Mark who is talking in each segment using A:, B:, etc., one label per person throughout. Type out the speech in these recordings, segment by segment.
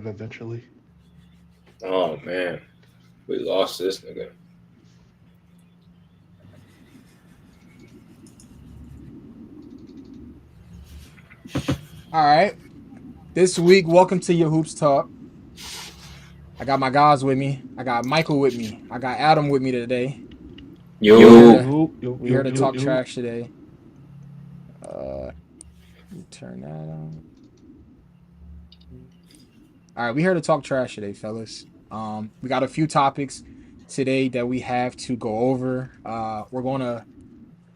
A: him eventually.
B: Oh man, we lost this nigga.
C: All right. This week, welcome to your Hoops Talk. I got my guys with me. I got Michael with me. I got Adam with me today.
B: Yo,
C: We here to talk trash today. Turn that on. All right, we here to talk trash today, fellas. We got a few topics today that we have to go over.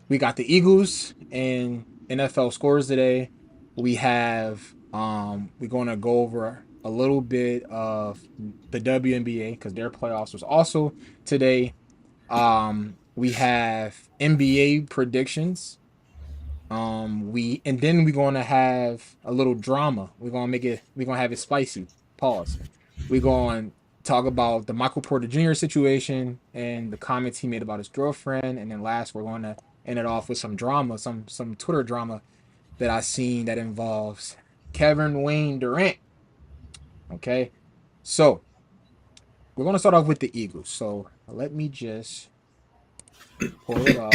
C: We got the Eagles and NFL scores today. We're gonna go over a little bit of the WNBA because their playoffs was also today. We have NBA predictions. We're gonna have a little drama. We're gonna have it spicy. Pause. We're going to talk about the Michael Porter Jr. situation and the comments he made about his girlfriend. And then last, we're going to end it off with some drama, some Twitter drama that I seen that involves Kevin Durant. Okay. So we're going to start off with the Eagles. So let me just pull it up.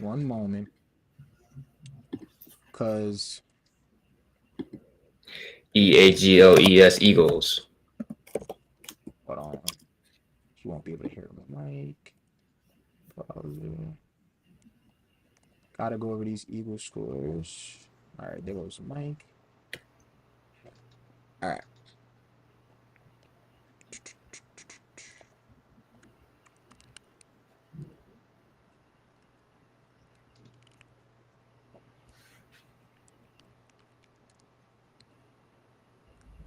C: One moment. Because
B: EAGLES Eagles.
C: hold on. You won't be able to hear my mic. Gotta go over these Eagles scores. All right, there goes the mic. All right.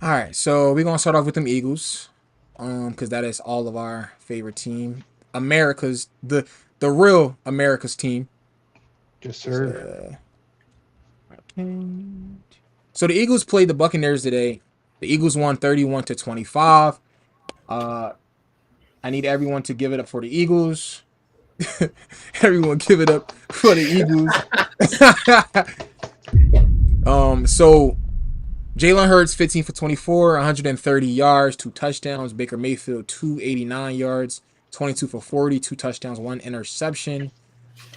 C: All right, so we're gonna start off with them Eagles, because that is all of our favorite team, America's the real America's team.
A: Yes, sir.
C: So the Eagles played the Buccaneers today. The Eagles won 31-25. I need everyone to give it up for the Eagles. Everyone give it up for the Eagles. So Jalen Hurts 15 for 24, 130 yards, 2 touchdowns. Baker Mayfield 289 yards, 22 for 40, 2 touchdowns, 1 interception.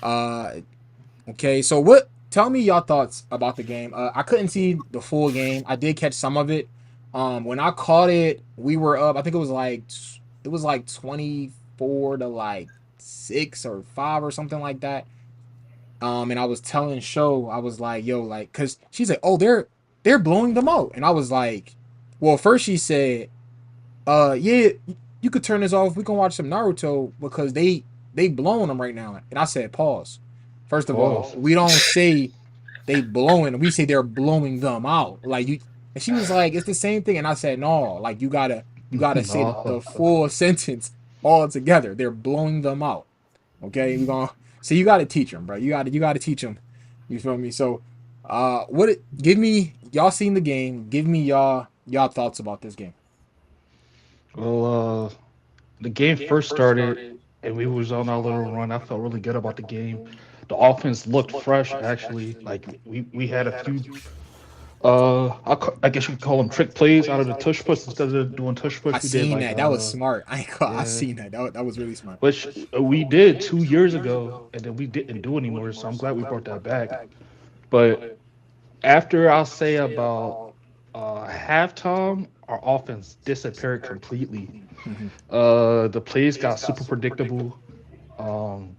C: Okay, so tell me your thoughts about the game. I couldn't see the full game. I did catch some of it. When I caught it, we were up. I think it was like 24 to like 6 or 5 or something like that. And I was telling Show, I was like, yo, like, cause she's like, oh, they're blowing them out. And I was like, well, first she said, yeah, you could turn this off. We can watch some Naruto because they blowing them right now. And I said, pause. First of all, we don't say they blowing. We say they're blowing them out. Like you. And she was like, it's the same thing. And I said, no, like you gotta say the full sentence all together. They're blowing them out. Okay, we're gonna. So you gotta teach them, bro. You gotta teach them. You feel me? So, give me y'all seen the game. Give me y'all thoughts about this game.
A: Well, the game first started and we was on our little run. I felt really good about the game. The offense looked fresh, actually. Like we had a few. I guess you could call them trick plays out of the tush push instead of doing tush push.
C: I
A: We did
C: seen
A: like
C: that. That was smart. I
A: yeah,
C: seen that. That was really smart.
A: which we did 2 years ago, and then we didn't do anymore. So I'm glad we brought that back. But after I'll say about halftime, our offense disappeared completely.
C: Mm-hmm.
A: The plays got super predictable. Um,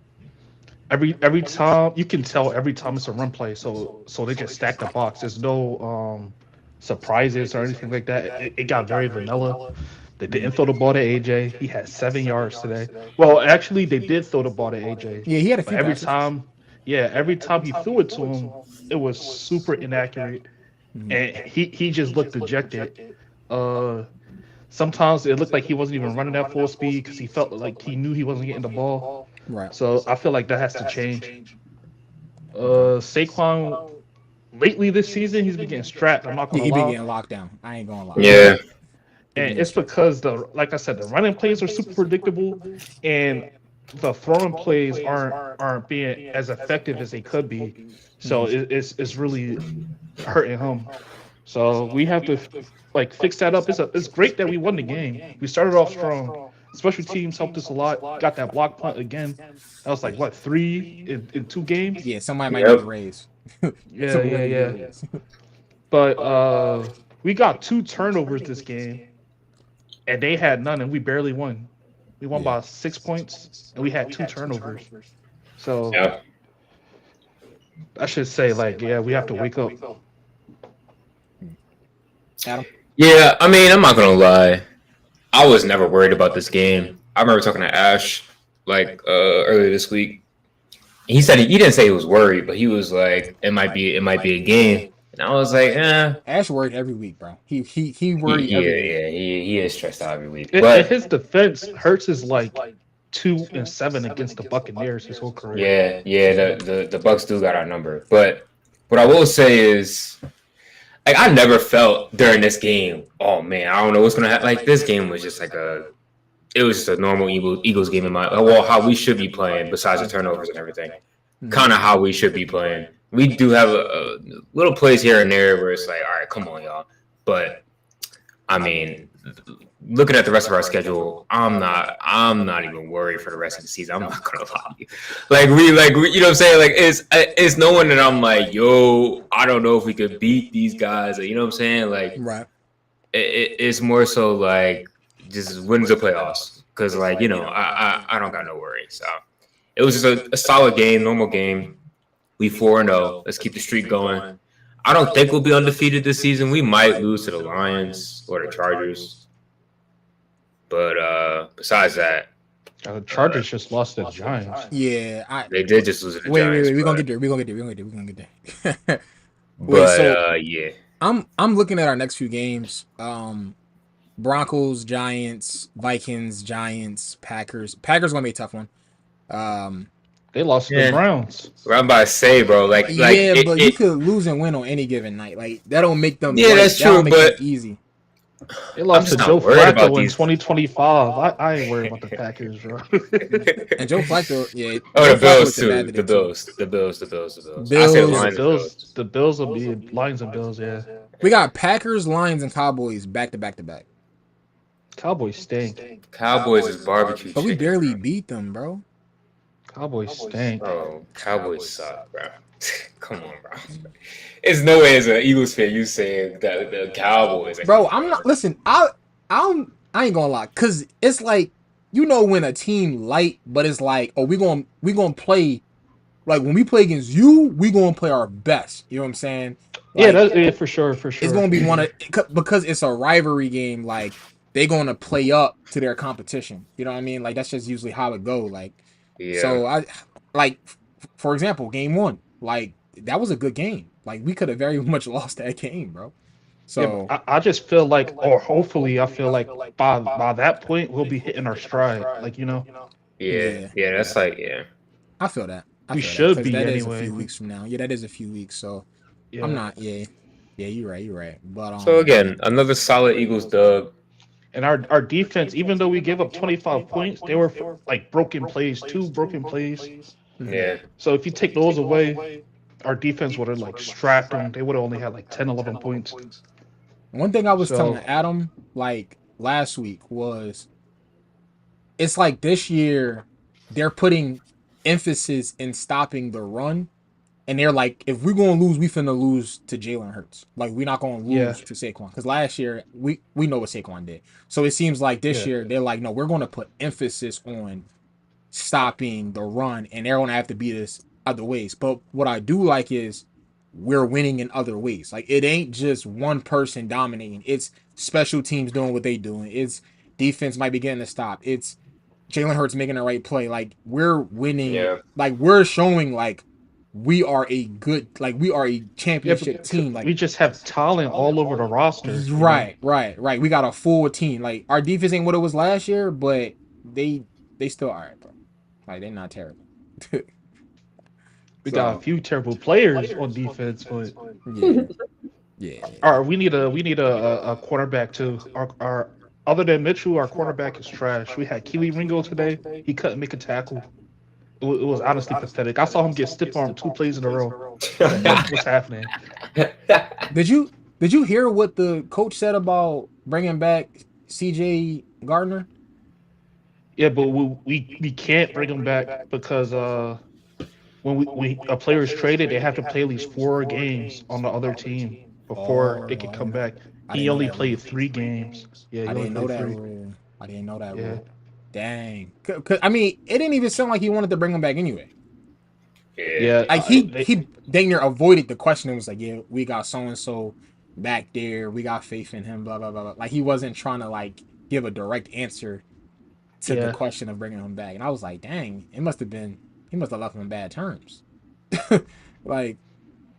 A: every time you can tell every time it's a run play, so they just stack the box. There's no surprises or anything like that. It got very vanilla. They didn't throw the ball to AJ. He had 7 yards today. Well, actually, they did throw the ball to AJ,
C: Yeah, he had a
A: but
C: few passes.
A: every time he threw it to him, it was super inaccurate,
C: Mm-hmm.
A: and he just looked dejected. Uh, Sometimes it looked like he wasn't even running at full speed because he felt like he knew he wasn't getting the ball.
C: Right.
A: So I feel like that has to change.
C: Okay.
A: Saquon lately this season he's been getting strapped. I'm not
C: Yeah,
A: gonna
C: he been
A: lie,
C: getting locked down. I ain't gonna lie.
B: Yeah,
C: He been
A: and
C: getting
A: it's
C: strapped.
A: because like I said, the running plays are super predictable, and the throwing plays aren't being as effective as they could be. So
C: Mm-hmm.
A: it's really hurting him. So we have to like fix that up. It's great that we won the game. We started off strong. Special teams helped us a lot. Got that block punt again. That was like what, three in 2 games?
C: Yeah, somebody might need a
B: Yep.
C: raise.
A: Yeah,
C: Somebody
A: yeah,
C: might need a
A: yeah.
C: raise.
A: But we got 2 turnovers this game, and they had none, and we barely won. We won by 6 points, and we had 2 turnovers. So
B: Yeah.
A: I should say, like, yeah, we have to wake up.
C: Adam?
B: Yeah, I mean, I'm not gonna lie. I was never worried about this game. I remember talking to Ash like earlier this week. He said he didn't say he was worried, but he was like, it might be a game. And I was like,
C: Ash worried every week, bro. He
B: yeah,
C: worried every week.
B: yeah, he is stressed out every week.
A: In
B: But
A: his defense, Hurts is like 2-7 against the Buccaneers his whole career.
B: yeah, the Bucs do got our number. But what I will say is, like, I never felt during this game, oh man, I don't know what's gonna happen. Like, this game was just like it was just a normal Eagles game in my how we should be playing besides the turnovers and everything. Kind of how we should be playing. We do have a little plays here and there where it's like, all right, come on, y'all. But I mean, looking at the rest of our schedule, I'm not even worried for the rest of the season. I'm not gonna lie. Like we, you know what I'm saying? Like it's no one that I'm like, yo, I don't know if we could beat these guys. You know what I'm saying? Like,
C: Right.
B: it's more so like just wins the playoffs because, like, you know, I don't got no worries. So it was just a solid game, normal game. We 4-0. Let's keep the streak going. I don't think we'll be undefeated this season. We might lose to the Lions or the Chargers. But besides that,
A: The Chargers just lost to the Giants.
C: Yeah,
B: they did just lose to the
C: wait,
B: Giants.
C: we're gonna get there. We're gonna get there.
B: But yeah.
C: I'm looking at our next few games. Broncos, Giants, Vikings, Giants, Packers. Packers gonna be a tough one.
A: They lost to the Browns.
B: What I'm about to say, bro, like
C: but you could lose and win on any given night. Like that don't make them.
B: Yeah, that's true, but
C: easy.
A: They lost to
B: just
A: Joe
B: not worried about
A: Flacco in
B: these.
A: 2025. I ain't worried about the Packers, bro.
C: And Joe Flacco, yeah.
B: Oh,
C: Joe
B: the
C: Flacco
B: Bills
C: was
B: too.
C: bad today,
B: The Bills. I said
C: Bills.
B: Lions.
A: The Bills will be Lions and Bills, yeah.
C: We got Packers, Lions, and Cowboys back to back to back.
A: Cowboys stink.
B: Cowboys is barbecue.
C: But we
B: chicken,
C: barely
B: bro.
C: beat them, bro.
A: Cowboys stink.
B: Bro, Cowboys suck, bro. Come on, bro. It's no way as an Eagles fan you saying that the Cowboys.
C: Bro, I'm not. Listen, I ain't gonna lie, cause it's like, you know, when a team light, but it's like, oh, we gonna play, like when we play against you, we gonna play our best. You know what I'm saying? Like,
A: Yeah, for sure.
C: it's gonna be because it's a rivalry game. Like they gonna play up to their competition. You know what I mean? Like that's just usually how it go. Like,
B: Yeah.
C: so I like, for example, game 1, like that was a good game. Like we could have very much lost that game, bro. So
A: yeah, I just feel like, or hopefully, I feel like by that point we'll be hitting our stride. Like, you know,
B: Yeah. That's like, yeah.
C: I feel that.
A: We should
C: 'cause
A: be
C: that is a
A: anyway.
C: few weeks from now. Yeah, that is a few weeks. So
A: yeah.
C: I'm not. Yeah, you're right. But
B: So again, another solid Eagles dub.
A: And our defense, even though we gave up 25 points, they were like broken plays, 2 broken plays.
B: Yeah.
A: So if you take those away, our defense would have like strapped them. They would have only had like 10, 11 points.
C: one thing I was
A: So-
C: telling Adam like last week was, it's like this year they're putting emphasis in stopping the run, and they're like, if we're gonna lose, we finna lose to Jalen Hurts. Like we're not gonna lose
A: Yeah.
C: to Saquon, because last year we know what Saquon did. So it seems like this
A: Yeah.
C: year they're like, no, we're gonna put emphasis on stopping the run, and they're gonna have to beat us other ways. But what I do like is we're winning in other ways. Like it ain't just one person dominating. It's special teams doing what they doing. It's defense might be getting a stop. It's Jalen Hurts making the right play. Like we're winning.
B: Yeah.
C: Like we're showing like we are a good, like we are a championship team. Like
A: we just have talent all over the roster. you know?
C: right. We got a full team. Like our defense ain't what it was last year, but they still all right, bro. Like they're not terrible.
A: We got a few terrible players on defense, but
C: Yeah.
A: all right, we need a quarterback too. Our other than Mitchell, our quarterback is trash. We had Keely Ringo today. He couldn't make a tackle. It was honestly pathetic. I saw him get stiff armed 2 plays in a row. What's happening?
C: Did you Did you hear what the coach said about bringing back C.J. Gardner?
A: Yeah, but we can't bring him back because when a player is traded, they have to play at least 4 games on the other team before they can come
C: Oh,
A: back.
C: I
A: He
C: didn't know
A: only
C: that rule.
A: played 3 games. Yeah,
C: I
A: he only
C: didn't know
A: played
C: that
A: three.
C: rule. I didn't know that
A: Yeah,
C: rule. Dang. I mean, it didn't even sound like he wanted to bring him back anyway.
B: Yeah.
A: yeah.
C: Like he dang near avoided the question and was like, yeah, we got so and so back there. We got faith in him. Blah blah blah. Like he wasn't trying to like give a direct answer to the
A: Yeah.
C: question of bringing him back. And I was like, dang, it must have been he must have left him in bad terms. Like,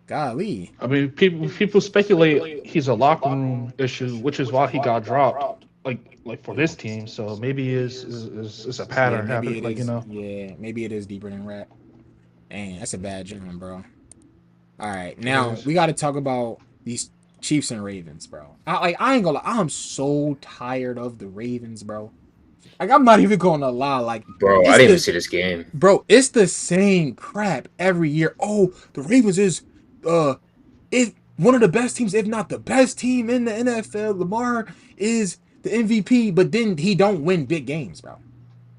C: golly.
A: I mean, people speculate he's a locker room issue, which is why he got dropped. Like for this team, so maybe is a
C: Yeah,
A: pattern
C: maybe
A: happening.
C: it
A: Like you
C: is.
A: know,
C: Yeah, maybe it is deeper than rap. Dang, that's a bad jam, bro. All right,
A: it
C: now
A: is.
C: we got to talk about these Chiefs and Ravens, bro. I ain't gonna lie, I'm so tired of the Ravens, bro. Like I'm not even gonna lie, like
B: Bro, I
C: it's
B: didn't even
C: the
B: see this game.
C: bro, it's the same crap every year. Oh, the Ravens uh is one of the best teams, if not the best team in the NFL. Lamar is the MVP, but then he don't win big games, bro.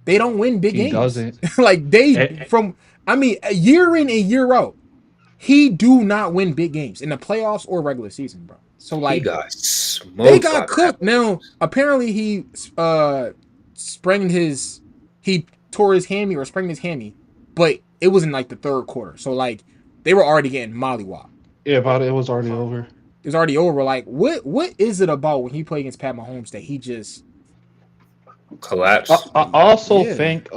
C: They don't win big
A: He
C: games.
A: doesn't.
C: Like they
A: And,
C: from I mean, a year in and year out, he do not win big games in the playoffs or regular season, bro. So
B: He
C: like
B: got
C: they
B: smoked by
C: got
B: the
C: cooked. Now
B: Cowboys.
C: apparently he sprained his he tore his hammy or sprained his hammy, but it was in like the third quarter. So like they were already getting mollywopped.
A: yeah, about it was already over.
C: It was already over. Like what is it about when he played against Pat Mahomes that he just
B: Collapse.
A: I also
C: yeah.
A: think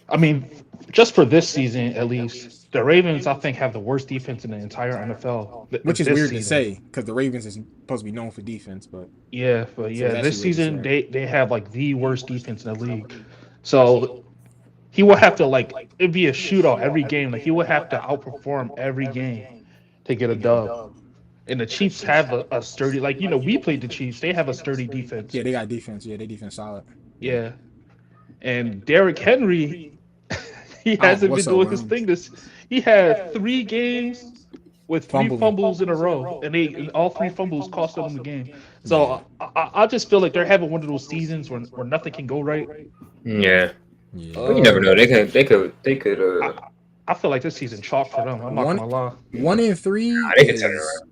A: I mean, just for this season at least, the Ravens I think have the worst defense in the entire NFL
C: Which is
A: this
C: weird to
A: season.
C: say because the Ravens is supposed to be known for defense, but
A: Yeah, but
C: so it's
A: yeah,
C: actually
A: this
C: weird to
A: season
C: say.
A: they have like the worst defense in the league. So he will have to like it'd be a shootout every game. Like he would have to outperform every game to get a dub. And the Chiefs have a sturdy like we played the Chiefs. They have a sturdy defense.
C: Yeah, they got defense. Yeah, they defense solid. Yeah.
A: Yeah. And Derrick Henry, he
C: I don't know
A: hasn't been
C: what's up
A: doing
C: with
A: his
C: him.
A: thing. He had 3 games with three
C: Fumbling.
A: fumbles in a row, and all 3 fumbles costed them the game.
C: Yeah.
A: So I just feel like they're having one of those seasons where nothing can go right.
B: Yeah. But you
C: Yeah.
B: never
A: Uh,
B: know. They could
A: I, I feel like this season chalk for them. I'm not
C: One
A: gonna lie.
C: 1-3
B: they could turn it
C: is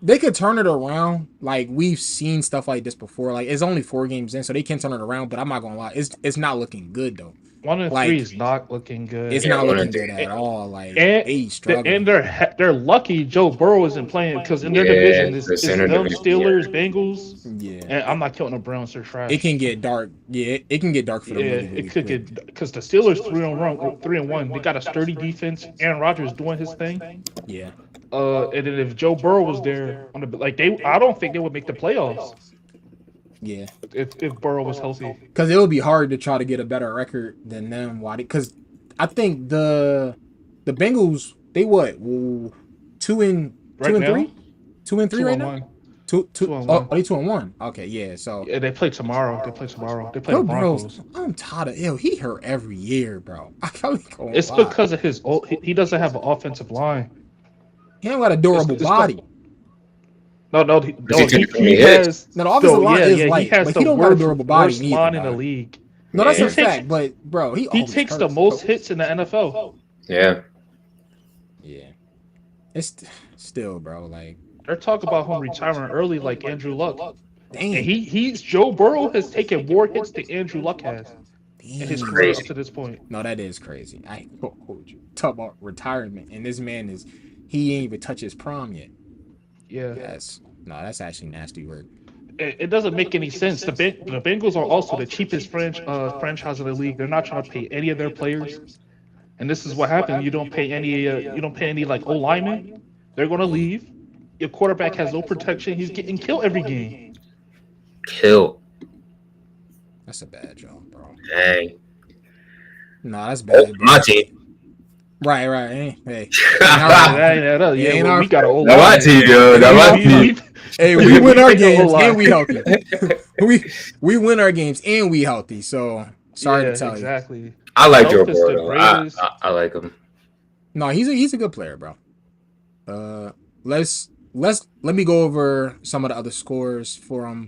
C: they could turn it around. Like we've seen stuff like this before. Like it's only 4 games in, so they can turn it around. But I'm not gonna lie, it's not looking good though.
A: 1-3
C: Like
A: is not looking good.
C: it's
B: Yeah,
C: not
B: one and
C: looking good
B: three.
C: at all. Like
A: And
C: they struggling.
A: and they're lucky Joe Burrow isn't playing because in their
B: Yeah,
A: division
B: the
A: is
B: center
A: them
B: division. Yeah.
A: Steelers, Bengals,
C: Yeah,
A: and I'm not counting the Browns. They're
C: it
A: trash.
C: can get dark. Yeah, it can get dark for them
A: Yeah,
C: really,
A: it
C: really
A: could
C: quick.
A: get because the Steelers 3-1. They got a sturdy defense. Aaron Rodgers doing his thing.
C: Yeah,
A: And then if Joe Burrow was there on the I don't think they would make the playoffs
C: yeah.
A: if Burrow was healthy.
C: Because it would be hard to try to get a better record than them. Why? Because I think the Bengals they what two and two
A: Right
C: and
A: now,
C: three, 2-3
A: two
C: right
A: on
C: now.
A: one,
C: Two
A: two
C: two.
A: on
C: Oh,
A: one.
C: are they 2-1? Okay, yeah. So
A: Yeah, they play tomorrow. They play tomorrow. They play the
C: yo, bro,
A: Broncos.
C: I'm tired of ill. He hurt every year, bro. I can't gonna
A: It's
C: lie.
A: because of he doesn't have an offensive line.
C: He ain't got a
A: It's
C: durable
A: it's got
C: body.
B: Because he took too many
A: he
B: hits.
A: has
C: Now the offensive line is
A: he
C: light,
A: has
C: but
A: the
C: he don't got a durable body
A: worst
C: neither,
A: line in the
C: dog.
A: league.
C: No, that's
B: Yeah.
C: a
A: He takes
C: fact. But bro, he
A: he
C: always
A: takes the
C: hurts.
A: most hits in the NFL.
B: Yeah.
C: Yeah, it's still, bro. Like,
A: They're talking about him retiring early, like Andrew Luck. And
C: dang,
A: he's Joe Burrow has taken more hits than Andrew Luck has in his
C: dang.
A: career up
B: Crazy.
A: to this point.
C: No, that is crazy. I ain't gonna hold you. Talk about retirement, and this man he ain't even touched his prom yet.
A: Yeah,
C: That's actually nasty work.
A: it doesn't make any sense. The Bengals are also the cheapest franchise in the league. They're not trying to pay any of their players, and this is what happened. You don't pay any like O linemen. They're gonna
C: Yeah,
A: leave. Your quarterback has no protection. He's getting killed every game.
B: Kill.
C: that's a bad job, bro.
B: Dang.
C: No, that's
B: Oh,
C: bad, bro.
B: my team.
C: Right. Hey,
A: Yeah,
C: ain't
A: well,
C: our
A: we got an O
B: Now my
A: line.
B: team, yo. Now my team.
C: Hey,
A: we
C: we win our
A: picked the
C: games
A: O-line.
C: and we healthy. we win our games and we healthy. So sorry to tell you.
A: exactly.
B: I like Joe
A: Health is
B: Burrow,
A: the
B: though.
A: greatest.
B: I like him.
C: No, he's a good player, bro. let me go over some of the other scores for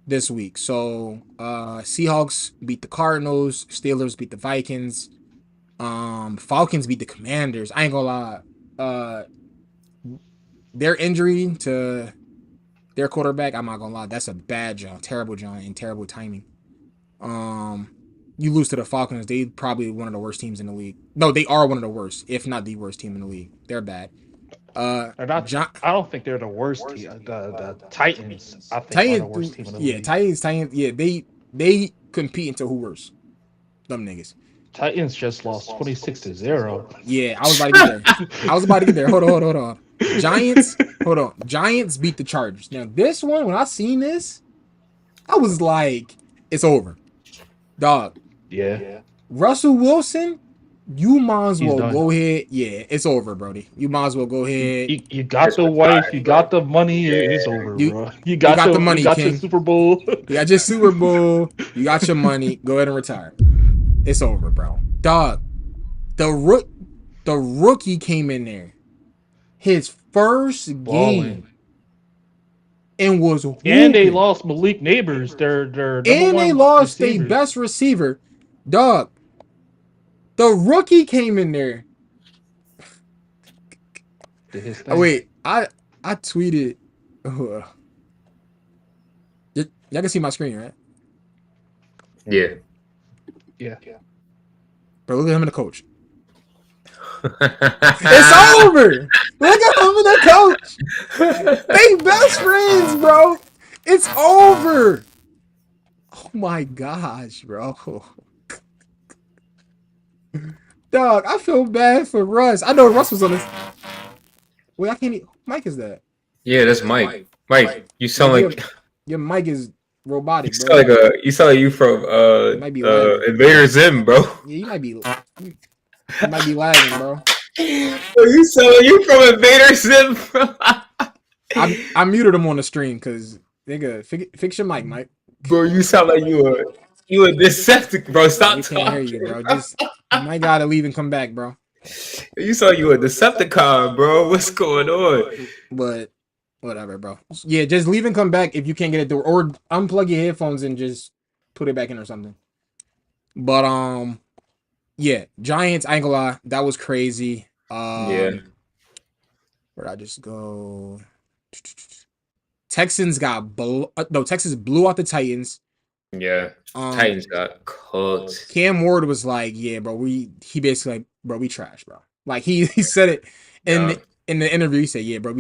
C: this week. So Seahawks beat the Cardinals, Steelers beat the Vikings, Falcons beat the Commanders. I ain't gonna lie. Their injury to their quarterback, I'm not gonna lie, that's a bad job, terrible job, and terrible timing. You lose to the Falcons, they probably one of the worst teams in the league. No, they are one of the worst, if not the worst team in the league. They're bad.
A: They're not. I don't think they're the worst team. The Titans, I think, are the worst team in the league.
C: Titans, yeah, they compete into who worse. Them niggas.
A: Titans just lost 26-0.
C: Yeah, I was about to get there. Hold on. Giants, hold on. Giants beat the Chargers. Now this one, when I seen this, I was like, it's over. Dog.
A: Yeah.
C: Russell Wilson, you might as well go ahead. Yeah, it's over, Brody. You might as well go ahead.
A: You got the wife, you got the money, it's over, bro. You got the money, you got your Super Bowl.
C: You got your Super Bowl. You got your money. Go ahead and retire. It's over, bro. Dog. The rookie came in there. His first game. And was whooping.
A: And they lost Malik Neighbors. Their
C: and they lost their best receiver. Dog. The rookie came in there. Oh, wait, I tweeted. Y'all can see my screen, right?
B: Yeah.
C: Bro, look at him and the coach. It's over. Look at him and the coach. They best friends, bro. It's over. Oh my gosh, bro. Dog, I feel bad for Russ. I know Russ was on this. Wait, I can't. Mike is that?
B: Yeah, that's Mike. Mike, you sound like
C: your mic is robotic.
B: You sound like you from Invader Zim, bro.
C: Yeah, you might be lagging, bro.
B: You sound like you from Invader Zim, bro.
C: I muted him on the stream because nigga, fix your mic, Mike.
B: Bro, you sound like you a Decepticon, bro. Stop
C: we
B: talking.
C: Can't hear you, bro. You might gotta leave and come back, bro.
B: You saw you a Decepticon, bro. What's going on?
C: But whatever, bro. Yeah, just leave and come back if you can't get it through, or unplug your headphones and just put it back in or something. But yeah, Giants. I ain't gonna lie, that was crazy.
B: Yeah.
C: Where'd I just go? Texans Texas blew out the Titans.
B: Yeah. Titans got cooked.
C: Cam Ward was like, "Yeah, bro, he basically like, bro, we trash, bro." Like he said it in the interview. He said, "Yeah, bro,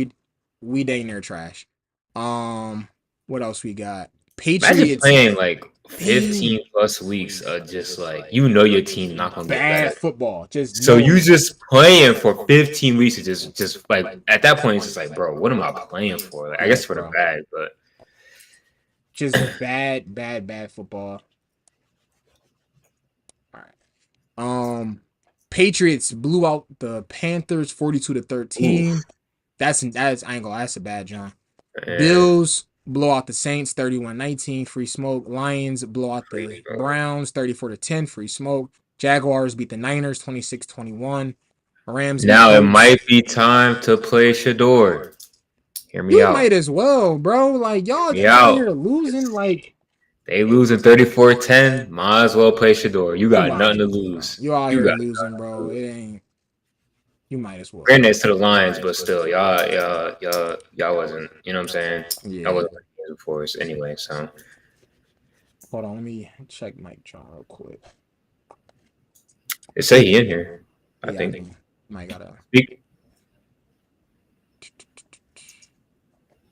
C: we dang near trash." What else we got? Patriots.
B: Imagine playing like 15 plus weeks of just like your team not gonna get
C: bad football.
B: So you just playing for 15 weeks to just like at that point it's just like, bro, what am I playing for? Like, I guess for the bad, but
C: just bad football. All right. Patriots blew out the Panthers 42-13. That's I ain't gonna lie, that's a bad John. Yeah. Bills blow out the Saints 31-19, free smoke. Lions blow out the Browns 34-10, free smoke. Jaguars beat the Niners 26-21. Rams.
B: Now it might be time to play Shador. Hear me out.
C: You might as well, bro. Like y'all out here losing. Like
B: they losing 34-10. Might as well play Shador. You got nothing to lose.
C: You out here losing, bro. It ain't. You might as well.
B: Granted, to the Lions, but still, y'all wasn't. You know what I'm saying? Yeah. I wasn't for us anyway. So
C: hold on, let me check Mike John real quick.
B: It say he in here. I think.
C: Mike gotta
B: speak.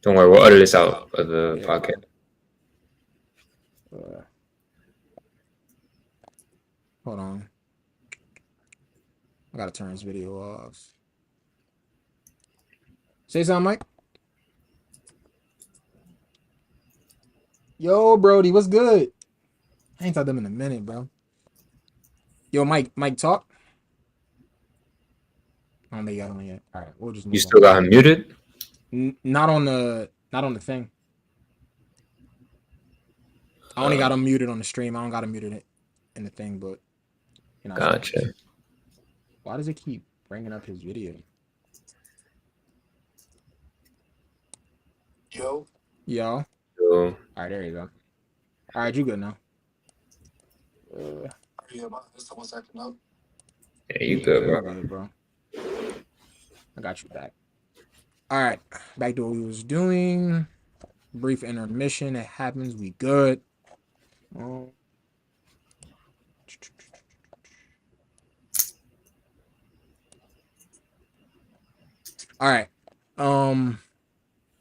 B: Don't worry, we'll edit this out of the podcast.
C: Hold on. I gotta turn this video off. Say something, Mike. Yo, Brody, what's good? I ain't talked to them in a minute, bro. Yo, Mike, talk. I don't think you got on yet. All right, we'll just.
B: You still got him muted?
C: Not on the thing. I only got him muted on the stream. I don't got him muted in the thing, but you know.
B: Gotcha.
C: Why does it keep bringing up his video? Yo. All
B: So,
C: right, there you go. All right, you good now.
B: yeah, you good,
C: You
B: bro.
C: good, bro. I got you back. All right, back to what we was doing. Brief intermission. It happens. We good. All right.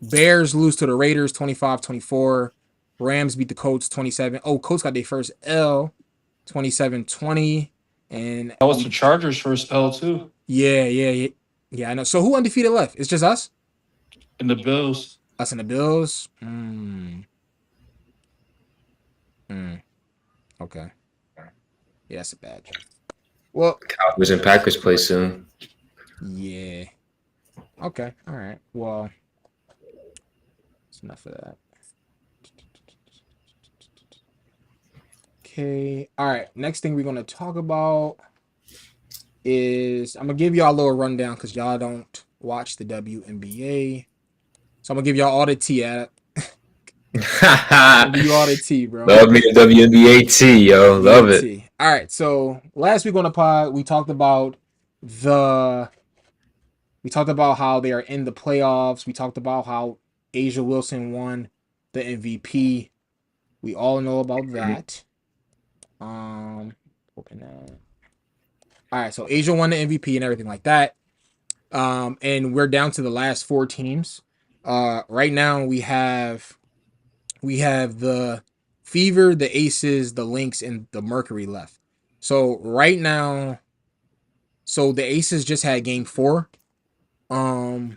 C: Bears lose to the Raiders 25-24. Rams beat the Colts 27. Oh, Colts got their first L 27-20. And
A: That was the Chargers' first L too,
C: yeah. I know. So who undefeated left? It's just us?
A: and the Bills.
C: Us and the Bills? Okay. Yeah, that's a bad joke. Well,
B: Cowboys and Packers play soon.
C: yeah. Okay. All right. Well, that's enough of that. Okay. All right. Next thing we're going to talk about is I'm going to give y'all a little rundown because y'all don't watch the WNBA. So I'm going to give y'all all the tea at give you all the tea, bro.
B: Love me the WNBA tea, yo. Love it.
C: All right. So last week on the pod, we talked about how they are in the playoffs. We talked about how Asia Wilson won the MVP. We all know about that. Open that. All right, so Asia won the MVP and everything like that. And we're down to the last 4 teams. Right now we have the Fever, the Aces, the Lynx, and the Mercury left. So right now, the Aces just had game 4. The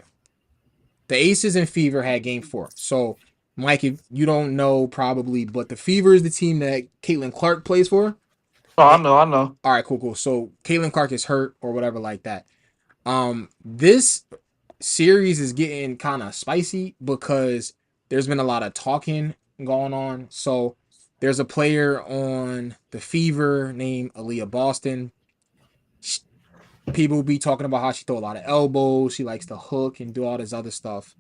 C: Aces and Fever had game 4. So Mike, if you don't know probably, but the Fever is the team that Caitlin Clark plays for.
A: Oh, I know.
C: All right, cool. So Caitlin Clark is hurt or whatever like that. This series is getting kind of spicy because there's been a lot of talking going on. So there's a player on the Fever named Aaliyah Boston. People be talking about how she throw a lot of elbows. She likes to hook and do all this other stuff.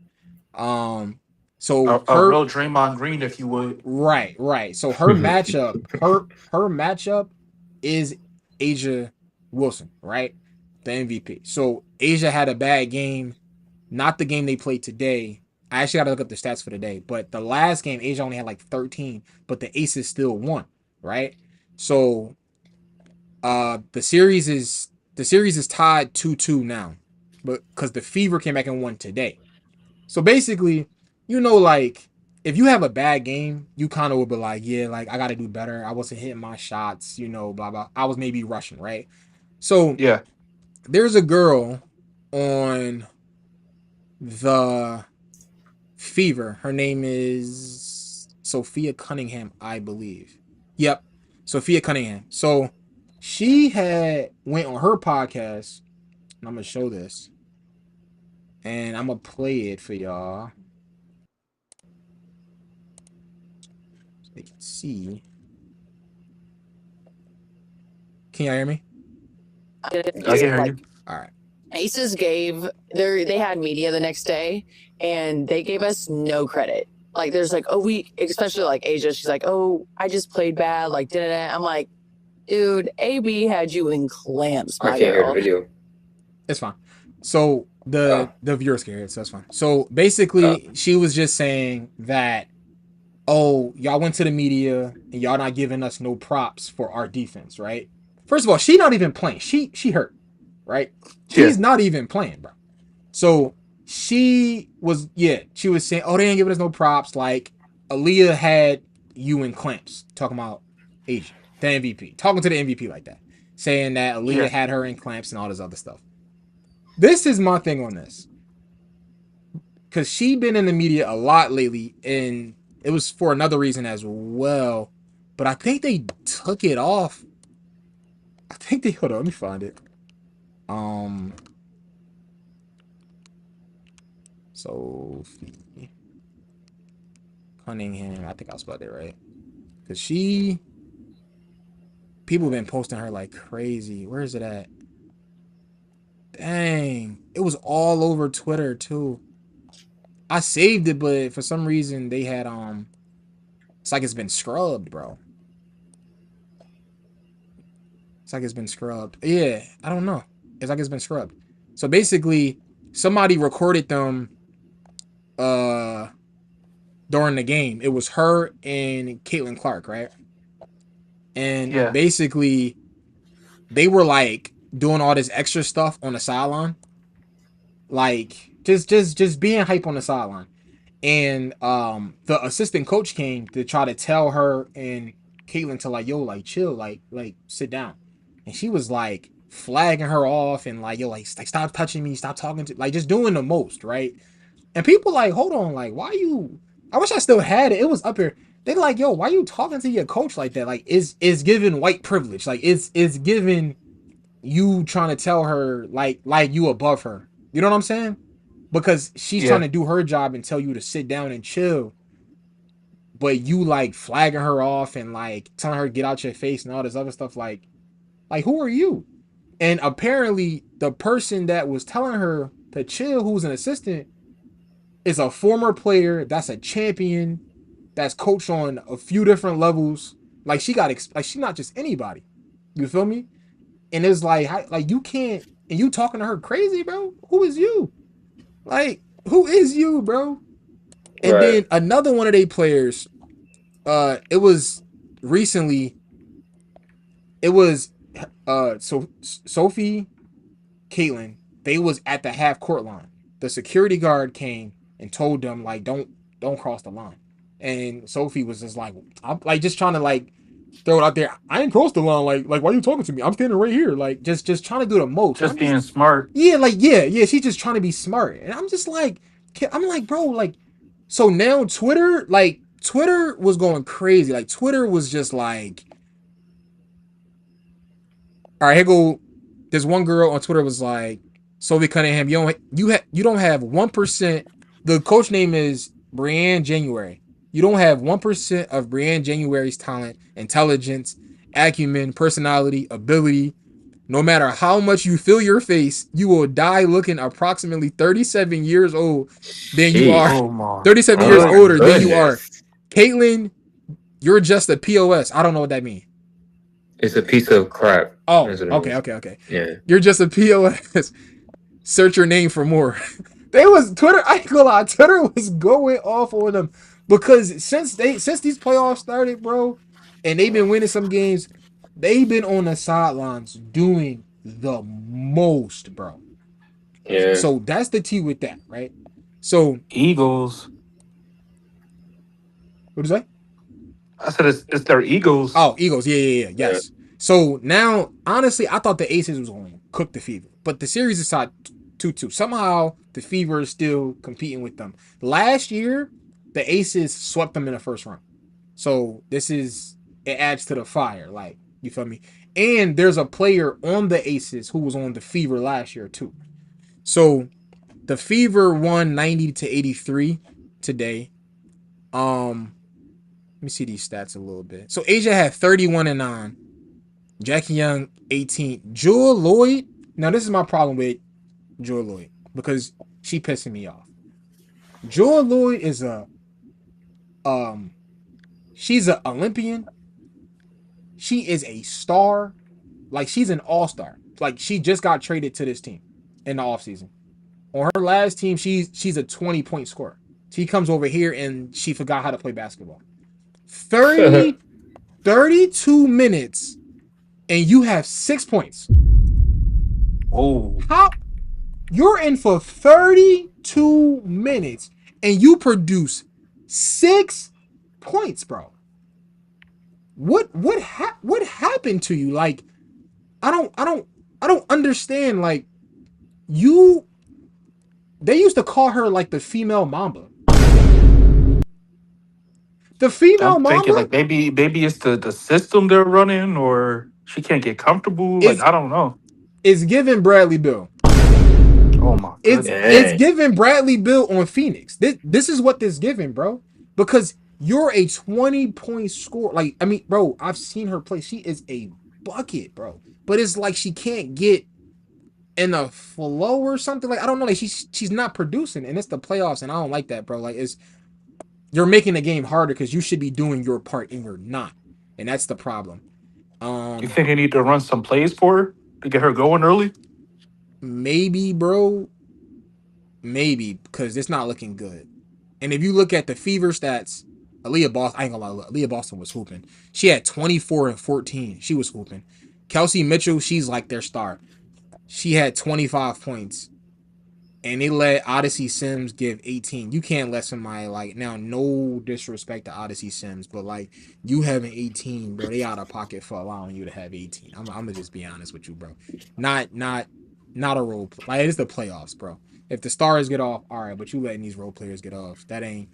C: So
A: A real Draymond Green, if you would.
C: Right. So her matchup, her matchup is Asia Wilson, right? The MVP. So Asia had a bad game, not the game they played today. I actually got to look up the stats for today, but the last game Asia only had like 13, but the Aces still won, right? So the series is tied 2-2 now, but because the Fever came back and won today. So basically, like if you have a bad game, you kind of would be like, yeah, like I got to do better. I wasn't hitting my shots, blah blah. I was maybe rushing, right? So
A: Yeah.
C: There's a girl on the Fever. Her name is Sophia Cunningham, I believe. Yep, Sophia Cunningham. So she had went on her podcast, and I'm gonna show this, and I'm gonna play it for y'all so they can see. Can y'all hear me?
A: I can hear you.
C: All right.
D: Aces they had media the next day and they gave us no credit. Like there's like, especially like Asia, she's like, oh, I just played bad, like didn't I? I'm like, dude, AB had you in clamps, my
B: I can't hear
D: girl.
B: the video.
C: It's fine. So the viewers can hear it, so that's fine. So basically, she was just saying that, oh, y'all went to the media and y'all not giving us no props for our defense, right? First of all, she not even playing. She hurt, right? She's not even playing, bro. So she was saying, oh, they ain't giving us no props. Like Aaliyah had you in clamps, talking about Asia, the MVP, talking to the MVP like that, saying that Aaliyah had her in clamps and all this other stuff. This is my thing on this, because she been in the media a lot lately, and it was for another reason as well. But I think they took it off. Hold on, let me find it. Sophie Cunningham, I think I spelled it right. Because people have been posting her like crazy. Where is it at? Dang. It was all over Twitter too. I saved it, but for some reason they had it's like it's been scrubbed, bro. It's like it's been scrubbed. Yeah, I don't know. It's like it's been scrubbed. So basically, somebody recorded them during the game. It was her and Caitlin Clark, right? And
A: Yeah.
C: basically they were like doing all this extra stuff on the sideline. Like just being hype on the sideline. And the assistant coach came to try to tell her and Caitlin to like, yo, like chill, like sit down. And she was like flagging her off and like, yo, like stop touching me, stop talking to, like just doing the most, right? And people like, hold on, like why you, I wish I still had it. It was up here. They like, yo, why you talking to your coach like that? Like it's giving white privilege. Like it's giving you trying to tell her like you above her. You know what I'm saying? Because she's trying to do her job and tell you to sit down and chill, but you like flagging her off and like telling her to get out your face and all this other stuff. Like who are you? And apparently the person that was telling her to chill, who's an assistant, is a former player that's a champion, that's coached on a few different levels. Like she got like she's not just anybody. You feel me? And it's like you can't, and you talking to her crazy, bro. Who is you? Like, who is you, bro? And then another one of their players, it was recently, it was so Sophie, Caitlin, they was at the half court line. The security guard came and told them like don't cross the line. And Sophie was just like, I'm like just trying to like throw it out there. I ain't crossed the line. Like why are you talking to me? I'm standing right here. Like just trying to do the most.
A: Just being smart.
C: Yeah, like yeah. She's just trying to be smart. And I'm just like, bro, like, so now Twitter was going crazy. Like Twitter was just like, all right, here go. This one girl on Twitter was like, Sophie Cunningham, you don't have 1%. The coach name is Brianne January. You don't have 1% of Brianne January's talent, intelligence, acumen, personality, ability. No matter how much you fill your face, you will die looking approximately 37 years old than you are.
A: Oh my
C: 37 years older than you are. Caitlin, you're just a POS. I don't know what that means.
B: It's a piece of crap.
C: Oh, okay.
B: Yeah.
C: You're just a POS. Search your name for more. Twitter, I ain't gonna lie, Twitter was going off on them because since these playoffs started, bro, and they've been winning some games, they've been on the sidelines doing the most, bro.
B: Yeah.
C: So that's the T with that, right? So
A: Eagles.
C: What is that?
A: I said it's their Eagles.
C: Oh, Eagles. Yeah. Yes. So now, honestly, I thought the Aces was going to cook the Fever, but the series is at 2-2. Somehow the Fever is still competing with them. Last year, the Aces swept them in the first round. So it adds to the fire. Like, you feel me? And there's a player on the Aces who was on the Fever last year too. So the Fever won 90-83 today. Let me see these stats a little bit. So Asia had 31-9. Jackie Young, 18. Jewel Lloyd. Now, this is my problem with Jewel Lloyd because she pissing me off. Jewel Lloyd is she's an Olympian. She is a star. Like, she's an all-star. Like, she just got traded to this team in the offseason. On her last team, she's a 20-point scorer. She comes over here and she forgot how to play basketball. 32 minutes and you have 6 points.
A: Oh.
C: How? You're in for 32 minutes and you produce 6 points, bro. What happened to you? Like, I don't understand. Like, they used to call her like the female Mamba. The female
A: I'm
C: Mamba.
A: thinking like maybe it's the system they're running, or she can't get comfortable. Like, I don't know.
C: It's giving Bradley Bill.
A: Oh my goodness.
C: It's giving Bradley Bill on Phoenix. This is what this giving, bro. Because you're a 20-point scorer. Like, I mean, bro, I've seen her play. She is a bucket, bro. But it's like she can't get in a flow or something. Like I don't know. Like she's not producing, and it's the playoffs, and I don't like that, bro. Like you're making the game harder because you should be doing your part, and you're not, and that's the problem.
E: You think they need to run some plays for her to get her going early?
C: Maybe, bro. Maybe because it's not looking good. And if you look at the fever stats, Aaliyah Boston, I ain't gonna lie, Aaliyah Boston was hooping. She had 24 and 14. She was hooping. Kelsey Mitchell, she's like their star. She had 25 points. And they let Odyssey Sims give 18. You can't let somebody like now, no disrespect to Odyssey Sims, but like you having 18, bro, they out of pocket for allowing you to have 18. I'm gonna just be honest with you, bro. Not a role like it's the playoffs, bro. If the stars get off, all right, but you letting these role players get off. That ain't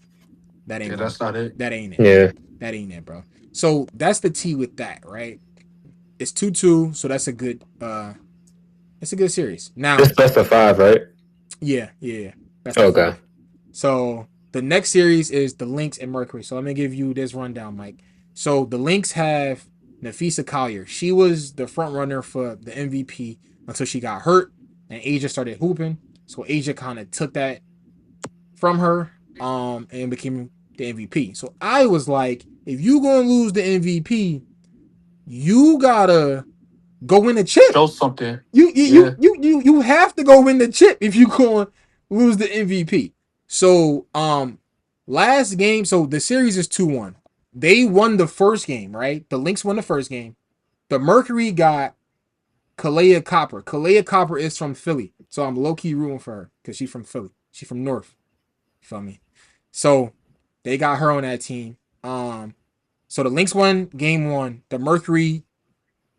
E: Yeah, that's not it.
C: that ain't it.
B: Yeah.
C: That ain't it, bro. So that's the T with that, right? It's 2-2, so that's a good it's a good series. Now
B: It's best of 5, right?
C: yeah. That's the
B: Okay.
C: five. So the next series is the Lynx and Mercury. So let me give you this rundown, Mike. So the Lynx have Nafisa Collier. She was the front runner for the MVP until she got hurt and Asia started hooping. So Asia kind of took that from her and became the MVP. So I was like, if you gonna lose the MVP, you gotta go win the chip.
E: Show something.
C: You have to go win the chip if you gonna lose the MVP. So last game, so the series is 2-1. They won the first game, right? The Lynx won the first game. The Mercury got Kalea Copper. Kalea Copper is from Philly. So I'm low-key rooting for her because she's from Philly. She's from North. You feel me? So they got her on that team. So the Lynx won game 1. The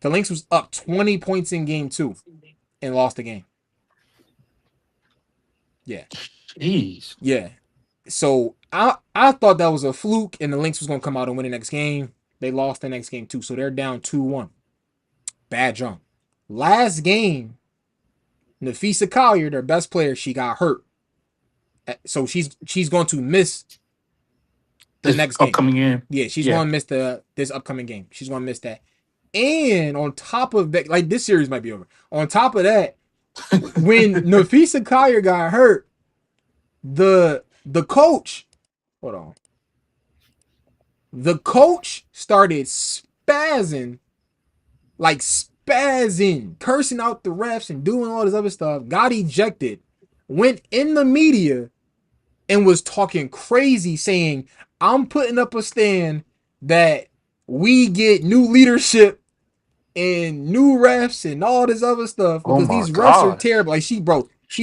C: Lynx was up 20 points in game 2 and lost the game. Yeah.
E: Jeez.
C: Yeah. So I thought that was a fluke and the Lynx was going to come out and win the next game. They lost the next game too. So they're down 2-1. Bad jump. Last game, Nafisa Collier, their best player, she got hurt. So she's going to miss the next game.
E: Upcoming game.
C: Yeah, she's going to miss this upcoming game. She's going to miss that. And on top of that, like this series might be over. On top of that, when Nafisa Collier got hurt, the coach, hold on. The coach started spazzing, cursing out the refs and doing all this other stuff, got ejected, went in the media and was talking crazy saying, I'm putting up a stand that we get new leadership and new refs and all this other stuff because these refs are terrible. Like she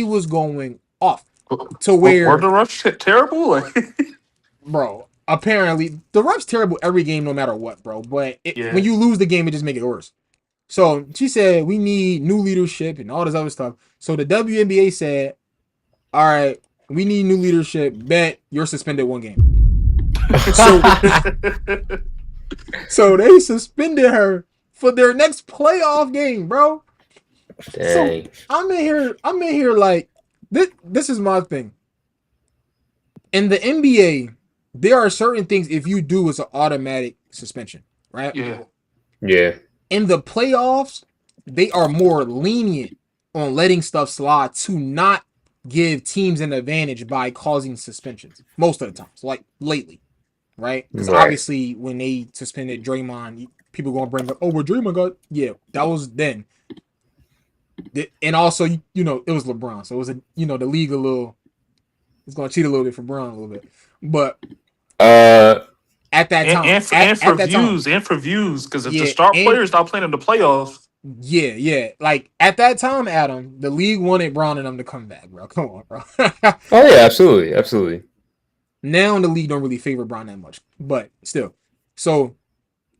C: was going off to where
E: were the refs terrible? Like,
C: bro, apparently the refs terrible every game no matter what, bro. But when you lose the game, it just make it worse. So she said we need new leadership and all this other stuff. So the WNBA said, all right, we need new leadership. Bet you're suspended 1 game. So they suspended her for their next playoff game, bro.
B: Dang.
C: So I'm in here like this is my thing. In the NBA, there are certain things if you do it's an automatic suspension, right?
B: Yeah.
C: In the playoffs, they are more lenient on letting stuff slide to not give teams an advantage by causing suspensions most of the time. So like lately, right? Because obviously when they suspended Draymond, people gonna bring up, oh, well, Draymond got that was then. And also, you know, it was LeBron, so it was the league a little. It's gonna cheat a little bit for Brown a little bit, but at that time,
E: and for views, because if the star players not playing in the playoffs,
C: like at that time, Adam, the league wanted Brown and them to come back, bro. Come on, bro.
B: Oh yeah, absolutely.
C: Now the league don't really favor Brown that much, but still, so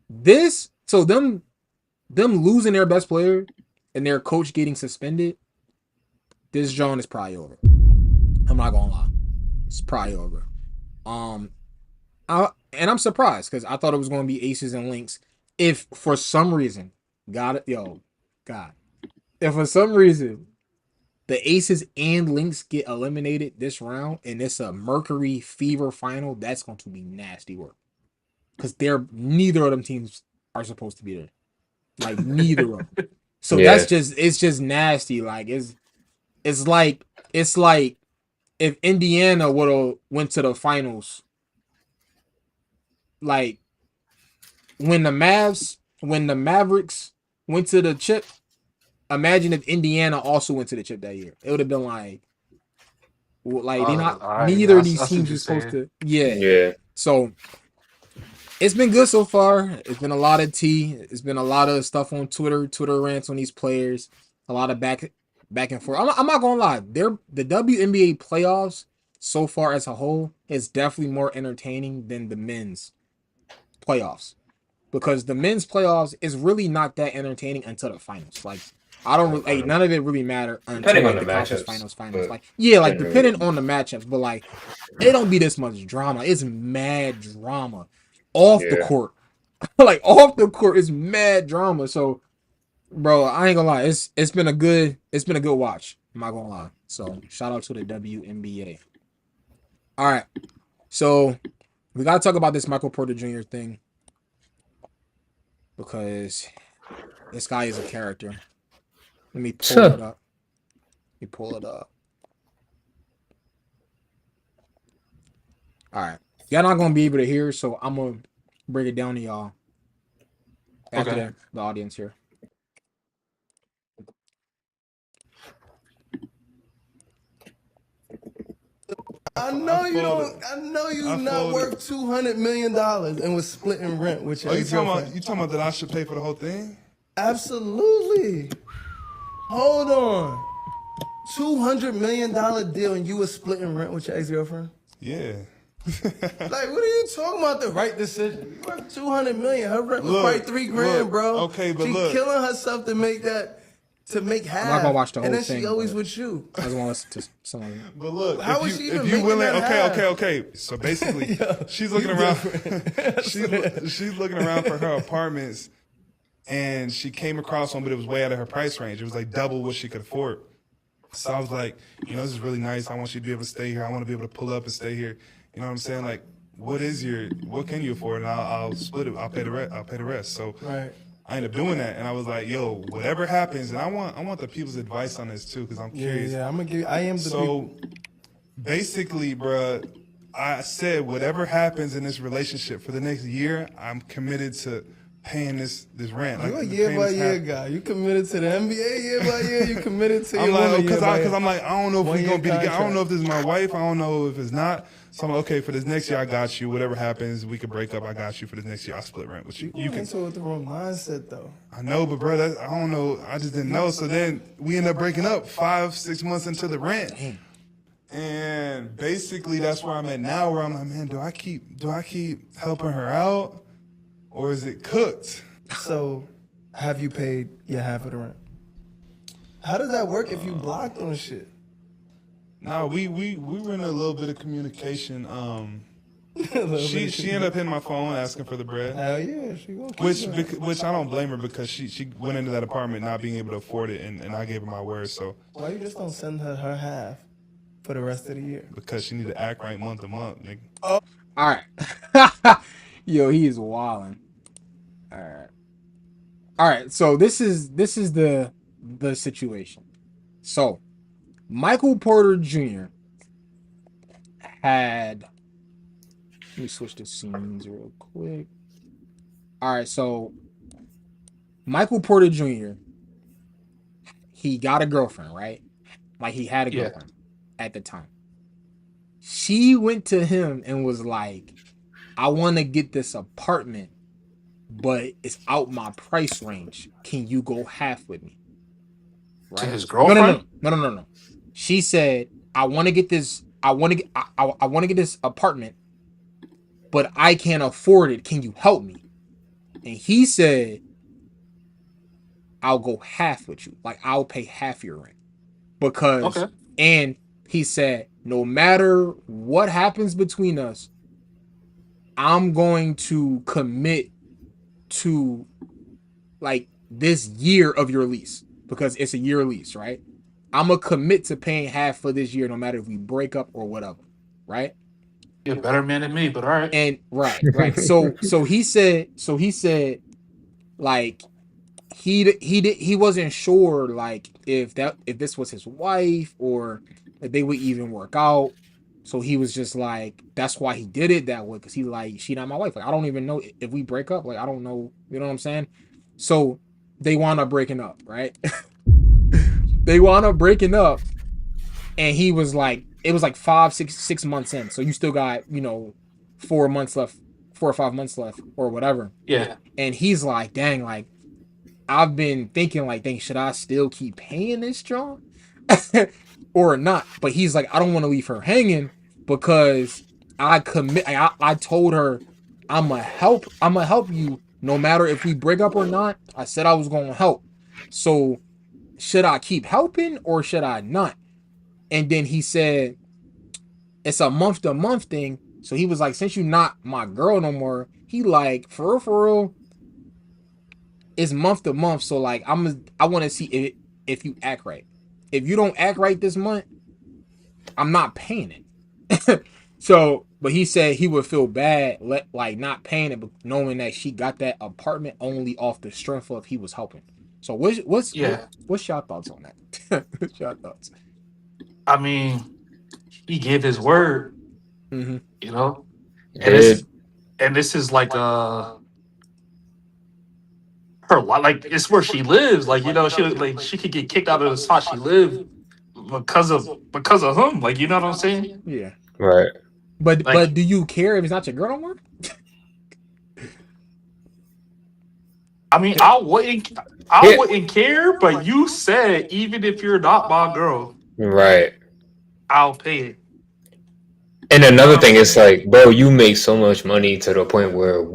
C: them losing their best player and their coach getting suspended, this John is probably over. I'm not gonna lie, it's probably over. And I'm surprised because I thought it was going to be Aces and Lynx. If for some reason, if for some reason the Aces and Lynx get eliminated this round and it's a Mercury Fever final, that's going to be nasty work because neither of them teams are supposed to be there. Like neither of them. So that's just nasty. Like it's like if Indiana would have went to the finals, like when the Mavericks went to the chip. Imagine if Indiana also went to the chip that year. It would have been like they not neither of these teams is supposed to. Yeah. So it's been good so far. It's been a lot of tea. It's been a lot of stuff on Twitter rants on these players. A lot of back and forth. I'm not gonna lie. The WNBA playoffs so far as a whole is definitely more entertaining than the men's playoffs, because the men's playoffs is really not that entertaining until the finals. Like I don't really, none of it really matter until like the conference finals. Like depending on the matchups, but like it don't be this much drama. It's mad drama off the court. Like off the court is mad drama. So, bro, I ain't gonna lie. It's been a good watch. I'm not gonna lie. So shout out to the WNBA. All right, so we gotta talk about this Michael Porter Jr. thing, because this guy is a character. Let me pull it up. All right. Y'all not going to be able to hear, so I'm going to break it down to y'all after the audience here.
F: I know you not worth $200 million and was splitting rent with your ex-girlfriend.
G: You talking about that I should pay for the whole thing?
F: Absolutely. Hold on. $200 million deal and you was splitting rent with your ex-girlfriend?
G: Yeah.
F: Like, what are you talking about? The right decision. You worth $200 million. Her rent was probably $3,000, bro.
G: Okay, but
F: She's killing herself to make that. To make half.
C: I'm not gonna watch the whole thing.
F: And then she always with you.
C: I just want to listen to someone.
G: But look,
F: how is she even
G: willing?
F: That
G: Okay. So basically, she's looking around. she's looking around for her apartments, and she came across one, but it was way out of her price range. It was like double what she could afford. So I was like, this is really nice. I want you to be able to stay here. I want to be able to pull up and stay here. You know what I'm saying? Like, what can you afford? And I'll split it. I'll pay the rest. So.
F: Right.
G: I ended up doing that, and I was like, "Yo, whatever happens," and I want the people's advice on this too, because I'm curious.
F: Yeah, I'm gonna give. I am the.
G: So, basically, bruh, I said whatever happens in this relationship for the next year, I'm committed to paying this rent.
F: You're a year-by-year guy. You committed to the NBA year-by-year. You committed to your
G: woman
F: because
G: I'm like, I don't know if we're gonna be together. I don't know if this is my wife. I don't know if it's not. So I'm like, okay, for this next year, I got you. Whatever happens, we could break up. I got you for this next year. I'll split rent with you.
F: You can with the wrong mindset, though.
G: I know, but bro, I don't know. I just didn't know. So then we end up breaking up 5-6 months into the rent. And basically, that's where I'm at now. Where I'm like, man, do I keep helping her out, or is it cooked?
F: So, have you paid your half of the rent? How does that work if you blocked on shit?
G: No, we were in a little bit of communication. She ended up hitting my phone asking for the bread.
F: Hell yeah, she gonna keep
G: which I don't blame her, because she went into that apartment not being able to afford it, and I gave her my word. So
F: why you just don't send her half for the rest of the year?
G: Because she need to act right month to month, nigga.
C: Oh, all right. Yo, he is wilding. All right. So this is the situation. So Michael Porter Jr. had. Let me switch the scenes real quick. All right, so Michael Porter Jr. He got a girlfriend, right? Like he had a girlfriend at the time. She went to him and was like, "I want to get this apartment, but it's out my price range. Can you go half with me?"
E: Right? To his girlfriend?
C: No. She said, "I want to get this. I want to get this apartment, but I can't afford it. Can you help me?" And he said, "I'll go half with you. Like I'll pay half your rent." Because and he said, "No matter what happens between us, I'm going to commit to like this year of your lease, because it's a year lease, right? I'm gonna commit to paying half for this year, no matter if we break up or whatever, right?"
E: You're a better man than me, but all right.
C: And right. So he said, like he wasn't sure like if this was his wife or if they would even work out. So he was just like, that's why he did it that way, because he like, she not my wife. Like, I don't even know if we break up. Like, I don't know. You know what I'm saying? So they wound up breaking up, right? They wound up breaking up, and he was like, it was like 6 months in. So you still got 4 months left, 4 or 5 months left, or whatever.
E: Yeah.
C: And he's like, dang, like I've been thinking like, dang, should I still keep paying this John or not? But he's like, I don't want to leave her hanging because I told her I'ma help you no matter if we break up or not. I said I was gonna help. So should I keep helping or should I not? And then he said it's a month to month thing. So he was like, since you're not my girl no more, he like, for real, it's month to month. So like I want to see if you act right. If you don't act right this month, I'm not paying it. So, but he said he would feel bad like not paying it, but knowing that she got that apartment only off the strength of he was helping. So what's your thoughts on that? What's your thoughts?
E: I mean, he gave his word.
C: Mm-hmm.
E: You know, and this is like her like it's where she lives. Like she could get kicked out of the spot she lived because of him. Like you know what I'm saying?
C: Yeah.
B: Right.
C: But do you care if it's not your girl no more?
E: I mean, I wouldn't care. But you said even if you're not my girl,
B: right,
E: I'll pay it.
B: And another thing is like, bro, you make so much money to the point where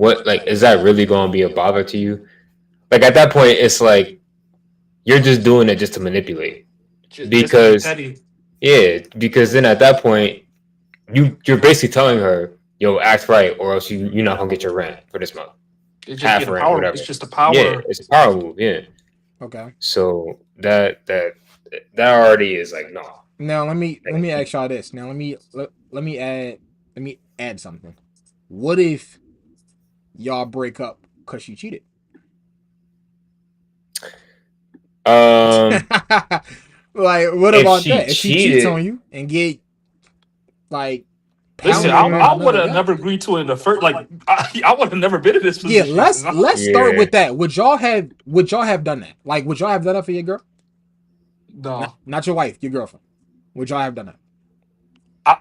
B: is that really going to be a bother to you? Like at that point, it's like you're just doing it just to manipulate. Because then at that point, you're basically telling her, yo, act right, or else you're not gonna get your rent for this month.
E: It's just It's just a power.
B: Yeah, it's a power move. Yeah.
C: Okay.
B: So that already is like no.
C: Now let me ask y'all this. Now let me add something. What if y'all break up because she cheated? Like, what about that? If she cheats on you and get like,
E: listen, I would have never agreed to it in the first. Like, I would have never been in this position.
C: Yeah, let's start with that. Would y'all have done that? Like, would y'all have done that for your girl?
E: No,
C: not your wife, your girlfriend. Would y'all have done that?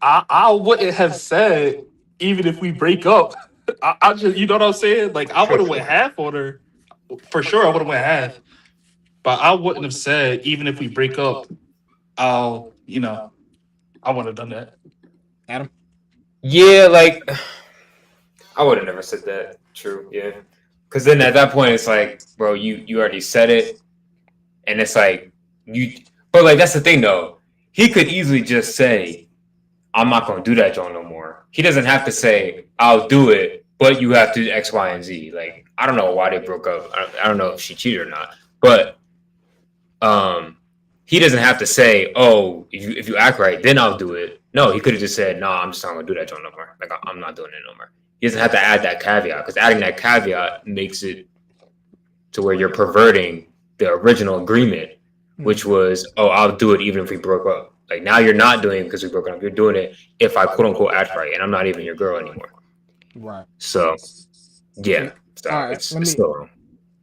E: I wouldn't have said even if we break up. I just, you know what I'm saying? Like, I would have went half on her for sure. I would have went half. But I wouldn't have said, even if we break up, I wouldn't have done that.
C: Adam?
B: Yeah, like, I would have never said that. True, yeah. Because then at that point, it's like, bro, you already said it. And it's like, but like, that's the thing, though. He could easily just say, I'm not going to do that, John, no more. He doesn't have to say, I'll do it, but you have to do X, Y, and Z. Like, I don't know why they broke up. I don't know if she cheated or not. But he doesn't have to say, oh, if you act right, then I'll do it. No, he could have just said, no, I'm just not going to do that, John, no more. Like, I'm not doing it no more. He doesn't have to add that caveat, because adding that caveat makes it to where you're perverting the original agreement, which was, oh, I'll do it even if we broke up. Like, now you're not doing it because we broke up. You're doing it if I quote unquote act right, and I'm not even your girl anymore.
C: Right.
B: So, yeah. So
C: all right,
B: it's still wrong.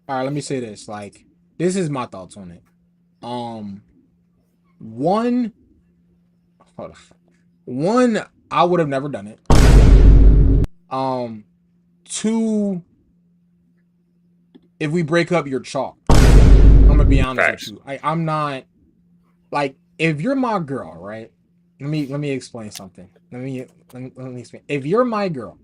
C: All right, let me say this. Like, this is my thoughts on it. One, I would have never done it. Two, if we break up, you're chalk. I'm gonna be honest with you. I'm not like, if you're my girl, right? Let me explain something. Let me explain. If you're my girl,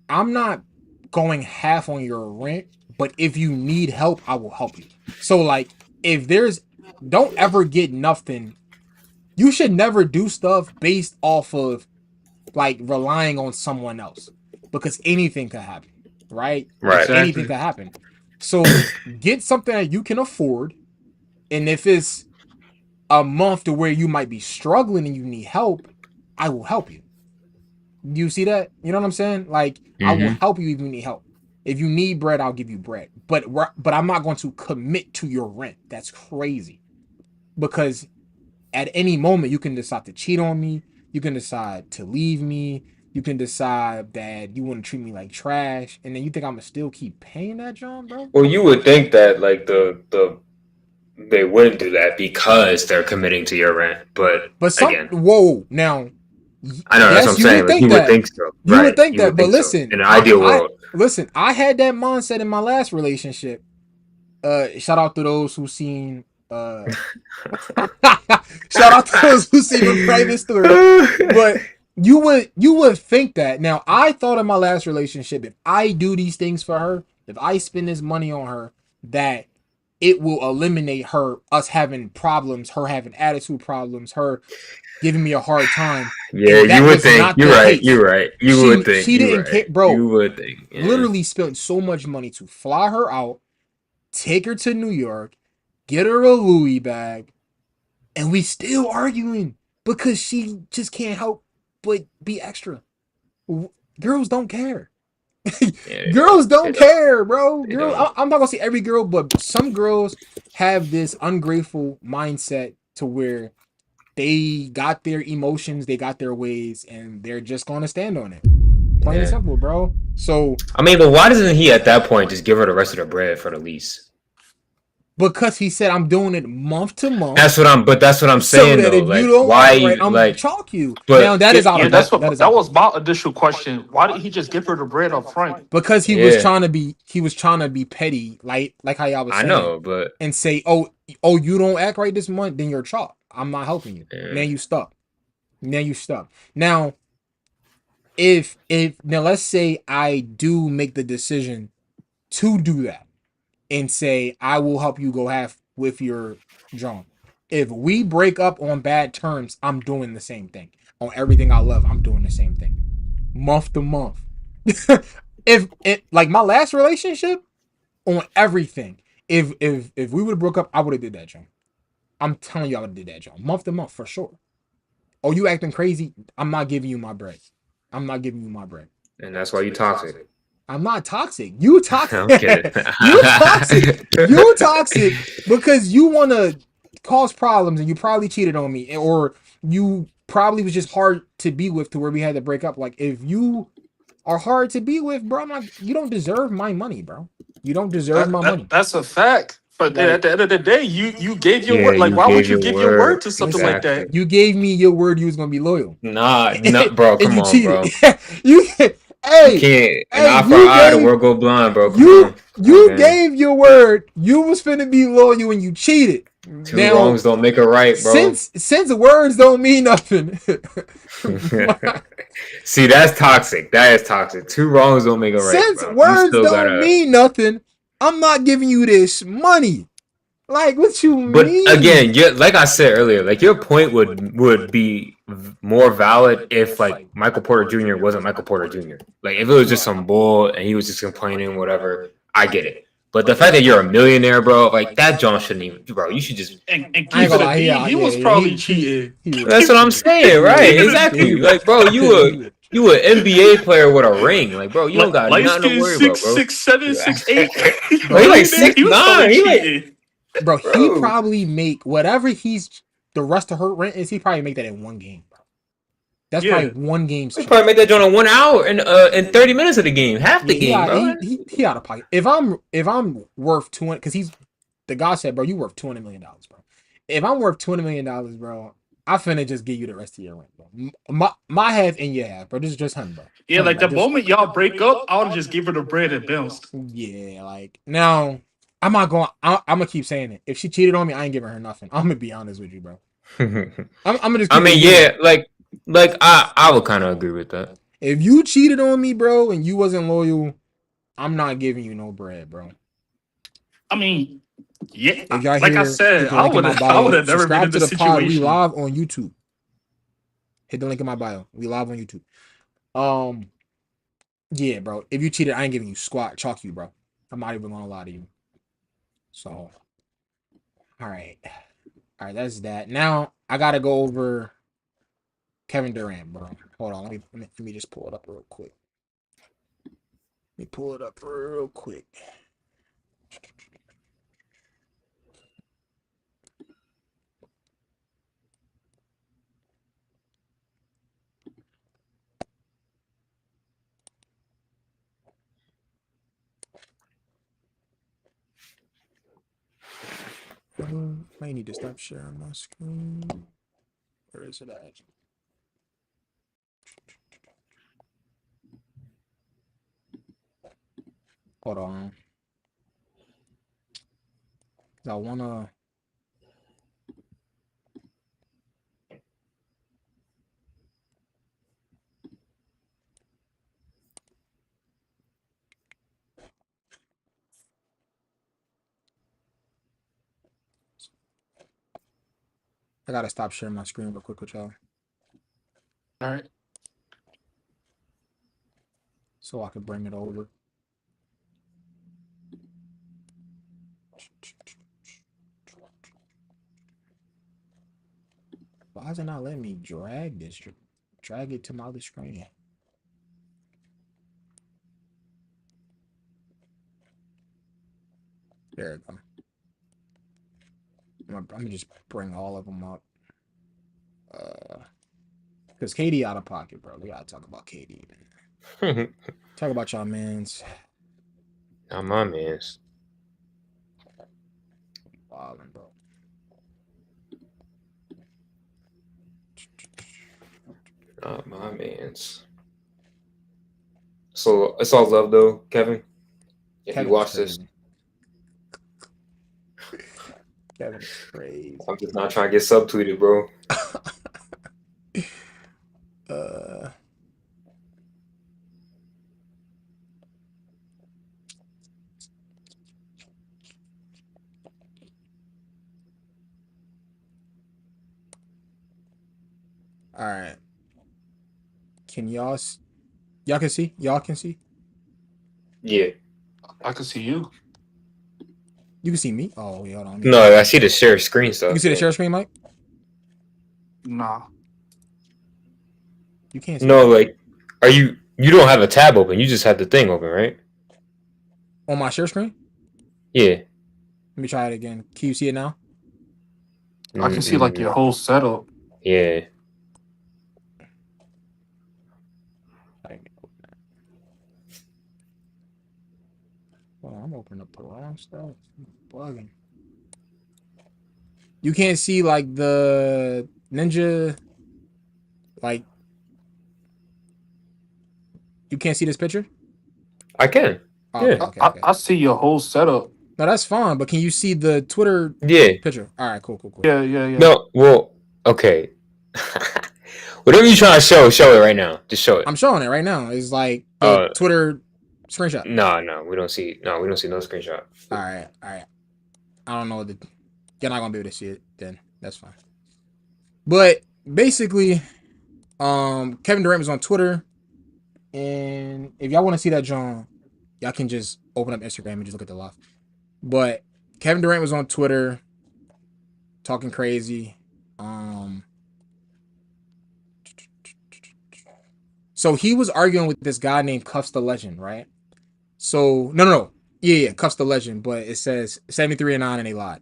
C: I'm not going half on your rent, but if you need help, I will help you. So like, don't ever get nothing. You should never do stuff based off of like relying on someone else, because anything could happen, right?
B: Right.
C: Exactly. Anything could happen. So get something that you can afford. And if it's a month to where you might be struggling and you need help, I will help you. Do you see that? You know what I'm saying? Like, I will help you if you need help. If you need bread, I'll give you bread. But I'm not going to commit to your rent. That's crazy. Because at any moment, you can decide to cheat on me. You can decide to leave me. You can decide that you want to treat me like trash. And then you think I'm going to still keep paying that, John, bro?
B: Well, you would think that like they wouldn't do that because they're committing to your rent. But again,
C: whoa, now,
B: I know that's what
C: yes,
B: I'm
C: you
B: saying.
C: would
B: Like
C: think
B: you would
C: that.
B: think so,
C: You
B: right?
C: would think
B: You
C: that,
B: would
C: but
B: think so.
C: listen,
B: In an ideal world,
C: listen, I had that mindset in my last relationship. Shout out to those who seen shout out to those who seen my private story. But you would think that. Now, I thought in my last relationship, if I do these things for her, if I spend this money on her, that it will eliminate us having problems, her having attitude problems, her giving me a hard time.
B: yeah,
C: And that
B: you would
C: was
B: think.
C: not
B: You're
C: the
B: right.
C: case.
B: You're right. You would think.
C: She
B: You're
C: didn't care,
B: right.
C: bro.
B: You would think. Yeah.
C: Literally spent so much money to fly her out, take her to New York, get her a Louis bag, and we still arguing because she just can't help but be extra. Girls don't care.
B: Yeah,
C: Girls don't
B: they don't.
C: care, bro.
B: They
C: Girl,
B: don't.
C: I'm not gonna say every girl, but some girls have this ungrateful mindset to where they got their emotions, they got their ways, and they're just gonna stand on it. Plain and
B: Yeah.
C: simple, bro. So
B: I mean, but why doesn't he at that point just give her the rest of the bread for the lease?
C: because he said I'm doing it month to month.
B: That's what I'm
C: So
B: saying
C: that
B: though.
C: if
B: Like,
C: you don't
B: why
C: act right,
B: you
C: I'm
B: like?
C: chalk you.
B: But
C: Now that is out
E: Yeah,
C: of
E: that's
C: bounds.
E: what that was my initial question. Why did he just give her the bread up front?
C: Because he was
B: Yeah,
C: trying to be petty, like how y'all was
B: I
C: saying,
B: know, but
C: and say, oh, you don't act right this month, then you're chalk. I'm not helping you. Now you stuck. Now, if now let's say I do make the decision to do that and say I will help you go half with your John. If we break up on bad terms, I'm doing the same thing. On everything I love, I'm doing the same thing. Month to month. If it like my last relationship on everything, if we would have broke up, I would have did that, John. I'm telling you, I would have did that, John. Month to month for sure. Oh, you acting crazy? I'm not giving you my bread. I'm not giving you my bread.
B: and that's why you toxic.
C: I'm not toxic. You toxic.
B: I'm kidding.
C: You toxic. You toxic because you want to cause problems and you probably cheated on me, or you probably was just hard to be with to where we had to break up. Like if you are hard to be with, bro, you don't deserve my money, bro. You don't deserve my money.
E: That's a fact. But then
C: Like,
E: at the end of the day, you gave your
B: Yeah,
E: word. Like,
B: you
E: why would
B: gave
E: you
B: your
E: give your word
B: word.
E: to something like
B: Exactly.
E: that?
C: you gave me your word you was gonna be loyal.
B: Nah,
C: and
B: bro. Come
C: you
B: on,
C: cheated.
B: bro.
C: You
B: You
C: hey,
B: can't. An
C: hey,
B: eye for an
C: you
B: eye, the
C: gave
B: world go blind, bro. Come
C: you
B: on.
C: you
B: Okay.
C: gave your word. You was finna be loyal and you cheated.
B: Two wrongs don't make a right, bro.
C: Since words don't mean nothing.
B: See, that's toxic. That is toxic. Two wrongs don't make a right,
C: Since
B: bro. You
C: words
B: still
C: don't
B: gotta.
C: mean nothing, I'm not giving you this money. Like what you
B: But
C: mean?
B: again, like I said earlier, like your point would be more valid if like Michael Porter Jr. wasn't Michael Porter Jr. Like if it was just some bull and he was just complaining, whatever. I get it. But the fact that you're a millionaire, bro, like that John shouldn't even, bro. You should just.
E: And
C: I ain't
E: keep it
C: gonna
E: a
C: lie.
E: bean. He was probably cheating.
B: That's what I'm saying, right? Exactly. Like, bro, you an NBA player with a ring. Like, bro, you don't got
E: Light
B: nothing to
E: skin
B: worry about, bro.
E: 6'7", 6'8".
B: Bro, he like
E: He was probably
B: 6'9". He like,
E: cheating.
C: Bro, he
B: bro.
C: probably make whatever the rest of her rent is. He probably make that in one game, bro. That's
E: Yeah.
C: probably one game's
B: He
C: cheap.
B: probably make that joint in 1 hour and in 30 minutes of the game, half the game, bro.
C: He out of pocket. If I'm worth 200, because the guy said, bro, you worth $200 million, bro. If I'm worth $200 million, bro, I finna just give you the rest of your rent, bro. My half and your half, bro. This is just $100, bro.
E: Yeah, like the moment y'all break up, I would just give her the bread and bounce.
C: Yeah, like now I'm not going. I'm gonna keep saying it. If she cheated on me, I ain't giving her nothing. I'm gonna be honest with you, bro. I'm gonna just.
B: I mean, yeah, like I would kind of agree with that.
C: If you cheated on me, bro, and you wasn't loyal, I'm not giving you no bread, bro.
E: I mean, yeah.
C: If y'all
E: Like
C: here,
E: I said,
C: hit the
E: I
C: link in
E: would
C: my
E: have
C: bio.
E: never been
C: Subscribe
E: in
C: to
E: this
C: the pod. We
E: situation.
C: live on YouTube. Hit the link in my bio. We live on YouTube. Yeah, bro. If you cheated, I ain't giving you squat. Chalk you, bro. I'm not even gonna lie to you. So, all right, that's that. Now I gotta go over Kevin Durant, bro. Hold on, let me just pull it up real quick. me pull it up real quick. Might need to stop sharing my screen. Where is it at? Hold on. I wanna. I gotta stop sharing my screen real quick with y'all,
E: All right.
C: so I can bring it over. Why is it not letting me drag this? Drag it to my other screen. There we go. I'm gonna just bring all of them up. Because KD out of pocket, bro. We gotta talk about KD, man. Talk about y'all mans.
B: Not my man's.
C: Wildin', bro.
B: Not my man's. So it's all love though, Kevin. If
C: Kevin's
B: you watch this,
C: crazy. Kevin is crazy.
B: I'm just not trying to get subtweeted, bro.
C: All right. Can y'all can see? Y'all can see?
B: Yeah.
E: I can see you.
C: You can see me? Oh, wait, hold on.
B: No, I see the share screen stuff.
C: You can see the share screen, Mike?
E: Nah.
C: You can't see
B: No,
C: me.
B: like, are you don't have a tab open. You just have the thing open, right?
C: On my share screen?
B: Yeah.
C: Let me try it again. Can you see it now?
E: I can see like your whole setup.
B: Yeah.
C: Well, I'm opening up the wrong stuff. I'm bugging. You can't see like the ninja, like you can't see this picture?
B: I can.
C: Oh,
B: Yeah.
C: Okay.
E: I see your whole setup.
C: No, that's fine, but can you see the Twitter
B: Yeah.
C: picture? All right, cool.
E: Yeah.
B: No, well, okay. Whatever you're trying to show it right now. Just show it.
C: I'm showing it right now. It's like the Twitter screenshot.
B: No, we don't see no screenshot.
C: All right. I don't know what you're not gonna be able to see it then. That's fine. But basically, Kevin Durant was on Twitter, and if y'all want to see that, John, y'all can just open up Instagram and just look at the live. But Kevin Durant was on Twitter talking crazy. So he was arguing with this guy named Cuffs the Legend, right? So no. Yeah, Cuffs the Legend, but it says 73-9 and they lied.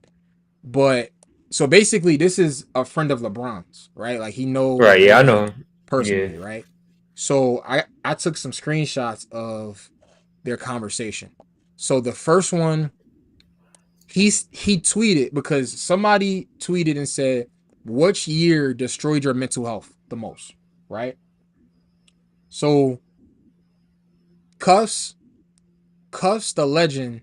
C: But so basically this is a friend of LeBron's, right? Like he knows
B: Right, yeah, I
C: LeBron
B: know.
C: personally,
B: Yeah.
C: right? So I took some screenshots of their conversation. So the first one, he tweeted because somebody tweeted and said, "Which year destroyed your mental health the most?" Right? So Cuffs the Legend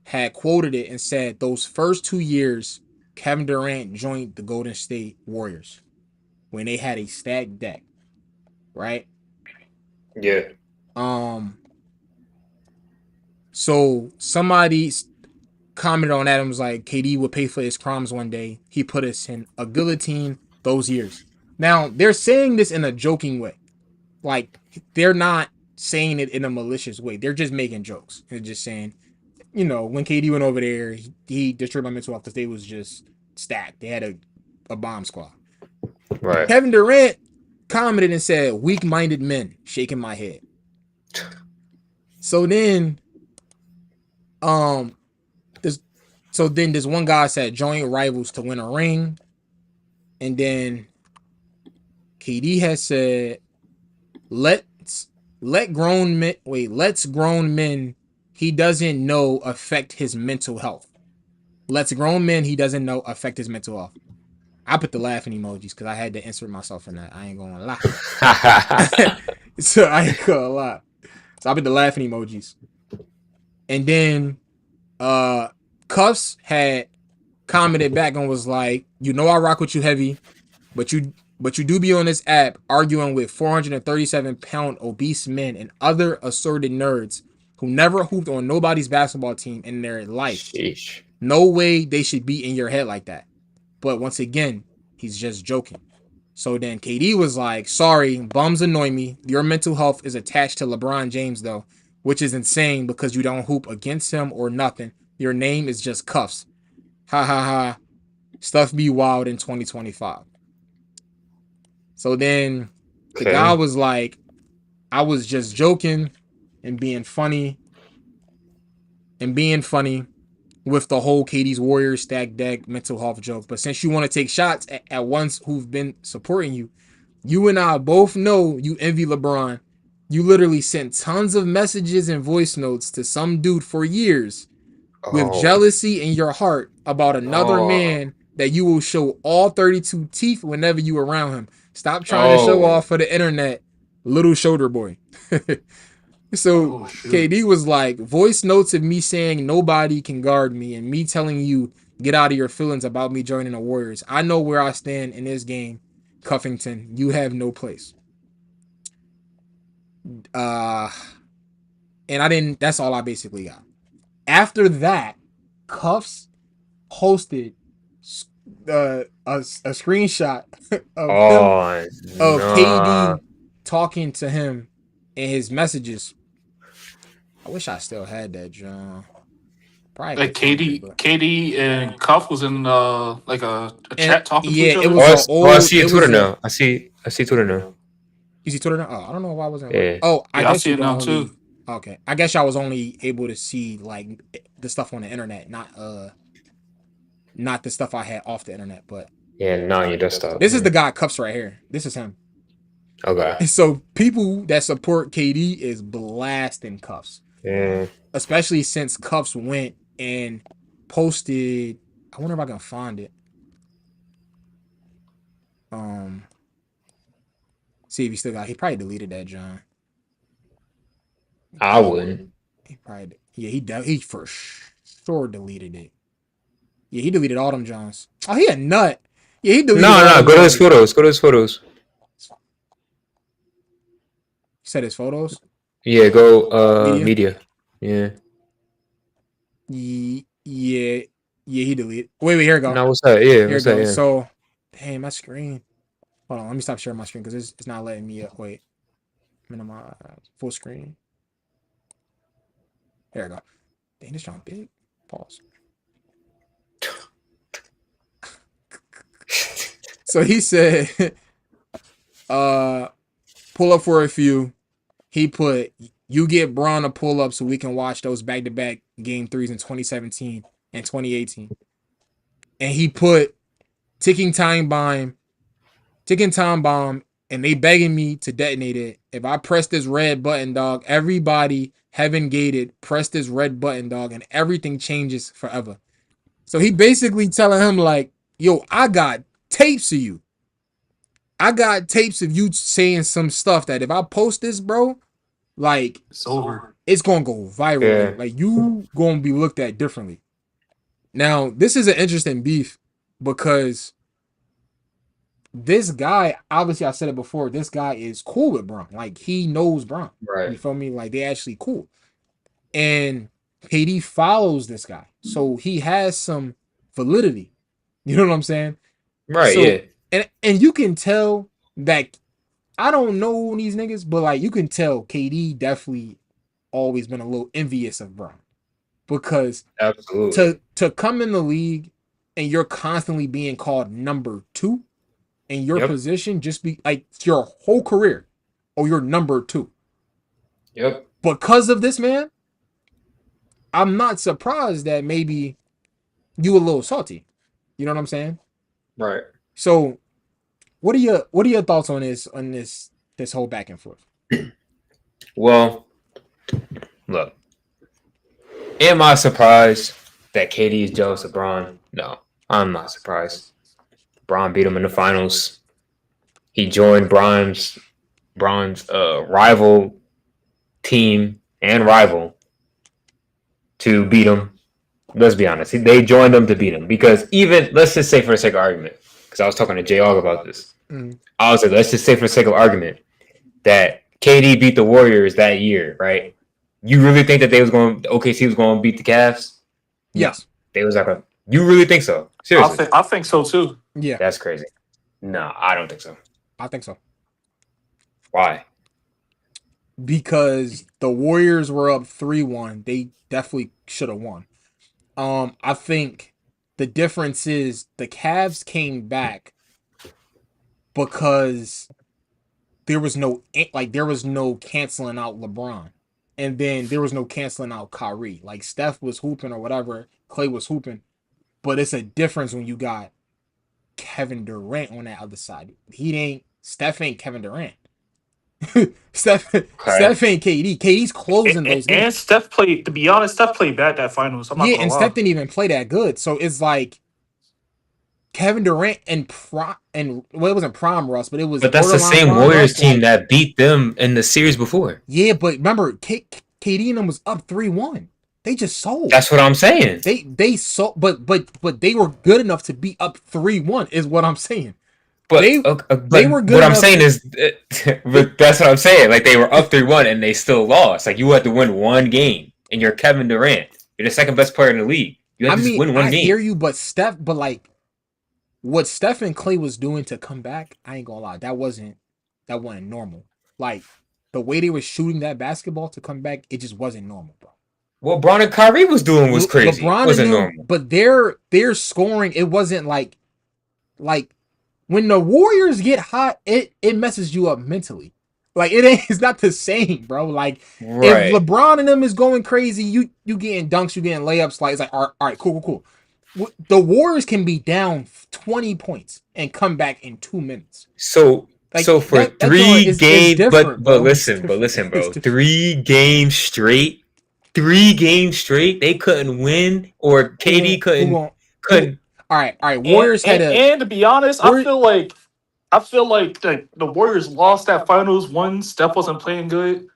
C: had quoted it and said those first 2 years Kevin Durant joined the Golden State Warriors when they had a stacked deck, right?
B: Yeah.
C: So somebody commented on that and was like, KD would pay for his crimes one day. He put us in a guillotine those years. Now, they're saying this in a joking way. Like, they're not saying it in a malicious way. They're just making jokes. They're just saying, you know, when KD went over there, he destroyed my mental health because they was just stacked. They had a bomb squad.
B: Right.
C: Kevin Durant commented and said, weak-minded men, shaking my head. So then, this one guy said joint rivals to win a ring, and then KD has said let's grown men he doesn't know affect his mental health. Let's grown men he doesn't know affect his mental health. I put the laughing emojis because I had to insert myself in that. I ain't gonna lie. So I ain't gonna lie. So I put the laughing emojis. And then Cuffs had commented back and was like, I rock with you heavy, but you do be on this app arguing with 437-pound obese men and other assorted nerds who never hooped on nobody's basketball team in their life.
B: Sheesh.
C: No way they should be in your head like that. But once again, he's just joking. So then KD was like, sorry, bums annoy me. Your mental health is attached to LeBron James, though, which is insane because you don't hoop against him or nothing. Your name is just Cuffs. Ha ha ha. Stuff be wild in 2025. So then the guy was like, I was just joking and being funny with the whole KD's Warriors stack deck mental health joke. But since you want to take shots at ones who've been supporting you, you and I both know you envy LeBron. You literally sent tons of messages and voice notes to some dude for years with jealousy in your heart about another man that you will show all 32 teeth whenever you around him. Stop trying to show off for the internet, little shoulder boy. So KD was like, voice notes of me saying nobody can guard me and me telling you get out of your feelings about me joining the Warriors. I know where I stand in this game, Cuffington. You have no place. And that's all I basically got. After that, Cuffs posted a screenshot of KD talking to him in his messages. I wish I still had that, John. Probably
E: like KD and Cuff was in like a chat talking to each other.
C: It was
B: I see Twitter now. I see Twitter now.
C: You see Twitter now? Oh, I don't know why I wasn't.
B: Yeah.
C: Oh, I guess
E: I see it now too.
C: Okay, I guess I was only able to see like the stuff on the internet, not the stuff I had off the internet. But
B: yeah, not on your desktop.
C: This is the guy Cuffs right here. This is him.
B: Okay.
C: So people that support KD is blasting Cuffs.
B: Yeah.
C: Especially since Cuffs went and posted. I wonder if I can find it. See if he still got. He probably deleted that, John.
B: I wouldn't.
C: He probably. Yeah, he for sure deleted it. Yeah, he deleted all them Johns. Oh, he a nut. Yeah, he deleted.
B: No. Go to his photos. Go to his photos.
C: You said his photos.
B: Yeah, go media. Yeah.
C: Yeah, he deleted. Wait, here we go.
B: No, what's that? Yeah,
C: here
B: what's that? Yeah.
C: So, damn, my screen. Hold on, let me stop sharing my screen because it's not letting me. Wait, minimize full screen. There we go. Dang, this John big. Pause. So he said, pull up for a few. He put, you get Braun a pull up so we can watch those back-to-back game threes in 2017 and 2018. And he put ticking time bomb, and they begging me to detonate it. If I press this red button, dog, everybody heaven gated, press this red button, dog, and everything changes forever. So he basically telling him like, yo, I got tapes of you. I got tapes of you saying some stuff that if I post this, bro, like
E: it's over.
C: It's gonna go viral.
B: Yeah.
C: Like you gonna be looked at differently. Now, this is an interesting beef because this guy, obviously I said it before, this guy is cool with Braun. Like he knows Braun.
B: Right.
C: You feel me? Like they actually cool. And KD follows this guy. So he has some validity. You know what I'm saying?
B: Right,
C: so,
B: yeah.
C: And you can tell that I don't know these niggas, but like you can tell KD definitely always been a little envious of Braun. Because
B: absolutely
C: to come in the league and you're constantly being called number 2 in your position, just be like your whole career, or you're number 2.
B: Yep.
C: because of this man, I'm not surprised that maybe you a little salty. You know what I'm saying?
B: Right.
C: So, what are your thoughts on this whole back and forth?
B: Well, look. Am I surprised that KD is jealous of Bron? No, I'm not surprised. Bron beat him in the finals. He joined Bron's rival team and rival to beat him. Let's be honest. They joined them to beat him because even, let's just say for the sake of argument, because I was talking to J. Og about this. I was like, let's just say for the sake of argument that KD beat the Warriors that year, right? You really think that OKC was going to beat the Cavs?
C: Yes.
B: They was like, you really think so? Seriously?
E: I think so too.
C: Yeah.
B: That's crazy. No, I don't think so.
C: I think so.
B: Why?
C: Because the Warriors were up 3-1. They definitely should have won. I think the difference is the Cavs came back because there was no canceling out LeBron. And then there was no canceling out Kyrie. Like Steph was hooping or whatever, Clay was hooping. But it's a difference when you got Kevin Durant on that other side. Steph ain't Kevin Durant. Steph ain't KD. KD's closing those games.
E: And Steph played, to be honest, Steph played bad that finals.
C: Steph didn't even play that good. So it's like Kevin Durant and it wasn't prime Russ, but it was.
B: But that's the same Warriors team that beat them in the series before.
C: Yeah, but remember, KD and them was up 3-1. They just sold.
B: That's what I'm saying.
C: They sold, but they were good enough to be up 3-1. Is what I'm saying.
B: But
C: they were good.
B: What I'm saying is, but that's what I'm saying. Like they were up 3-1 and they still lost. Like you had to win one game, and you're Kevin Durant. You're the second best player in the league. You have to win one game.
C: I hear you, but what Steph and Clay was doing to come back, I ain't gonna lie, that wasn't normal. Like the way they were shooting that basketball to come back, it just wasn't normal, bro.
B: What Bron and Kyrie was doing was crazy.
C: LeBron
B: wasn't normal.
C: But their scoring, it wasn't like when the Warriors get hot, it messes you up mentally. Like it's not the same, bro. Like if LeBron and them is going crazy, you getting dunks, you getting layups. Like it's like all right, cool. The Warriors can be down 20 points and come back in 2 minutes.
B: So for 3 games, but listen, bro. 3 games straight, they couldn't win, or KD couldn't.
C: All right. Warriors
E: and to be honest, I feel like the Warriors lost that finals. 1, Steph wasn't playing good.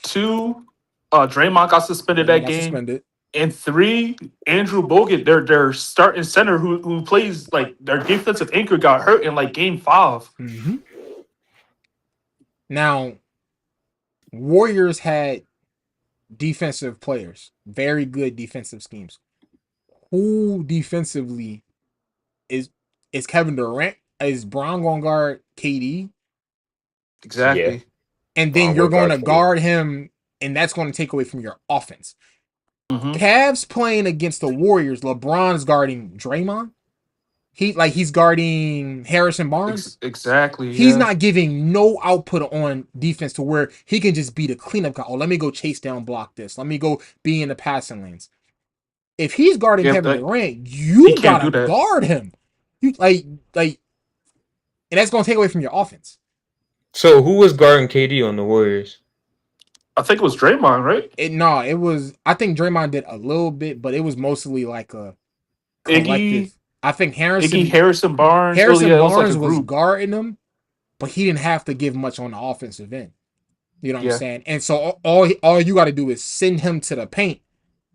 E: 2, Draymond got suspended that game. And 3, Andrew Bogut, their starting center who plays like their defensive anchor, got hurt in like game 5.
C: Mm-hmm. Now, Warriors had defensive players, very good defensive schemes. Who defensively is Kevin Durant? Is Bron going to guard KD?
E: Exactly.
B: Yeah.
C: And then you're going to guard him, and that's going to take away from your offense. Mm-hmm. Cavs playing against the Warriors, LeBron's guarding Draymond. He's guarding Harrison Barnes.
E: Exactly.
C: He's not giving no output on defense to where he can just be the cleanup guy. Oh, let me go chase down, block this. Let me go be in the passing lanes. If he's guarding Kevin Durant, you gotta guard him. You and that's gonna take away from your offense.
B: So who was guarding KD on the Warriors?
E: I think it was Draymond, right?
C: It was. I think Draymond did a little bit, but it was mostly like a collective. I think
E: Harrison Barnes.
C: Barnes was guarding him, but he didn't have to give much on the offensive end. You know what I'm saying? And so all you got to do is send him to the paint,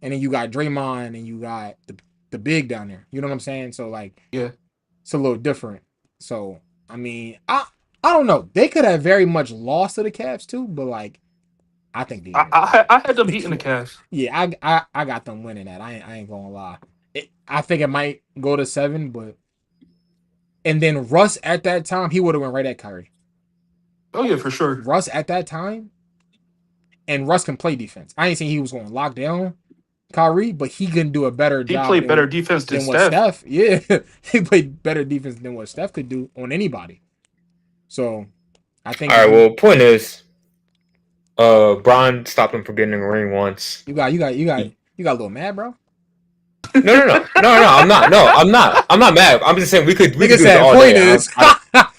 C: and then you got Draymond and you got the big down there. You know what I'm saying? So it's a little different. So I mean, I don't know. They could have very much lost to the Cavs too, but I think
E: I had them beating the Cavs.
C: Yeah, I got them winning that. I ain't gonna lie. I think it might go to 7, but and then Russ at that time, he would have went right at Kyrie.
E: Oh yeah, for sure.
C: Russ at that time, and Russ can play defense. I ain't saying he was going to lock down Kyrie, but he can do a better job.
E: He played better defense than
C: what Steph. Yeah, he played better defense than what Steph could do on anybody. So I think.
B: All right. Well, point is, Bron stopped him from getting a ring once.
C: You got a little mad, bro.
B: No. I'm not. No, I'm not. I'm not mad. I'm just saying we could do this all day.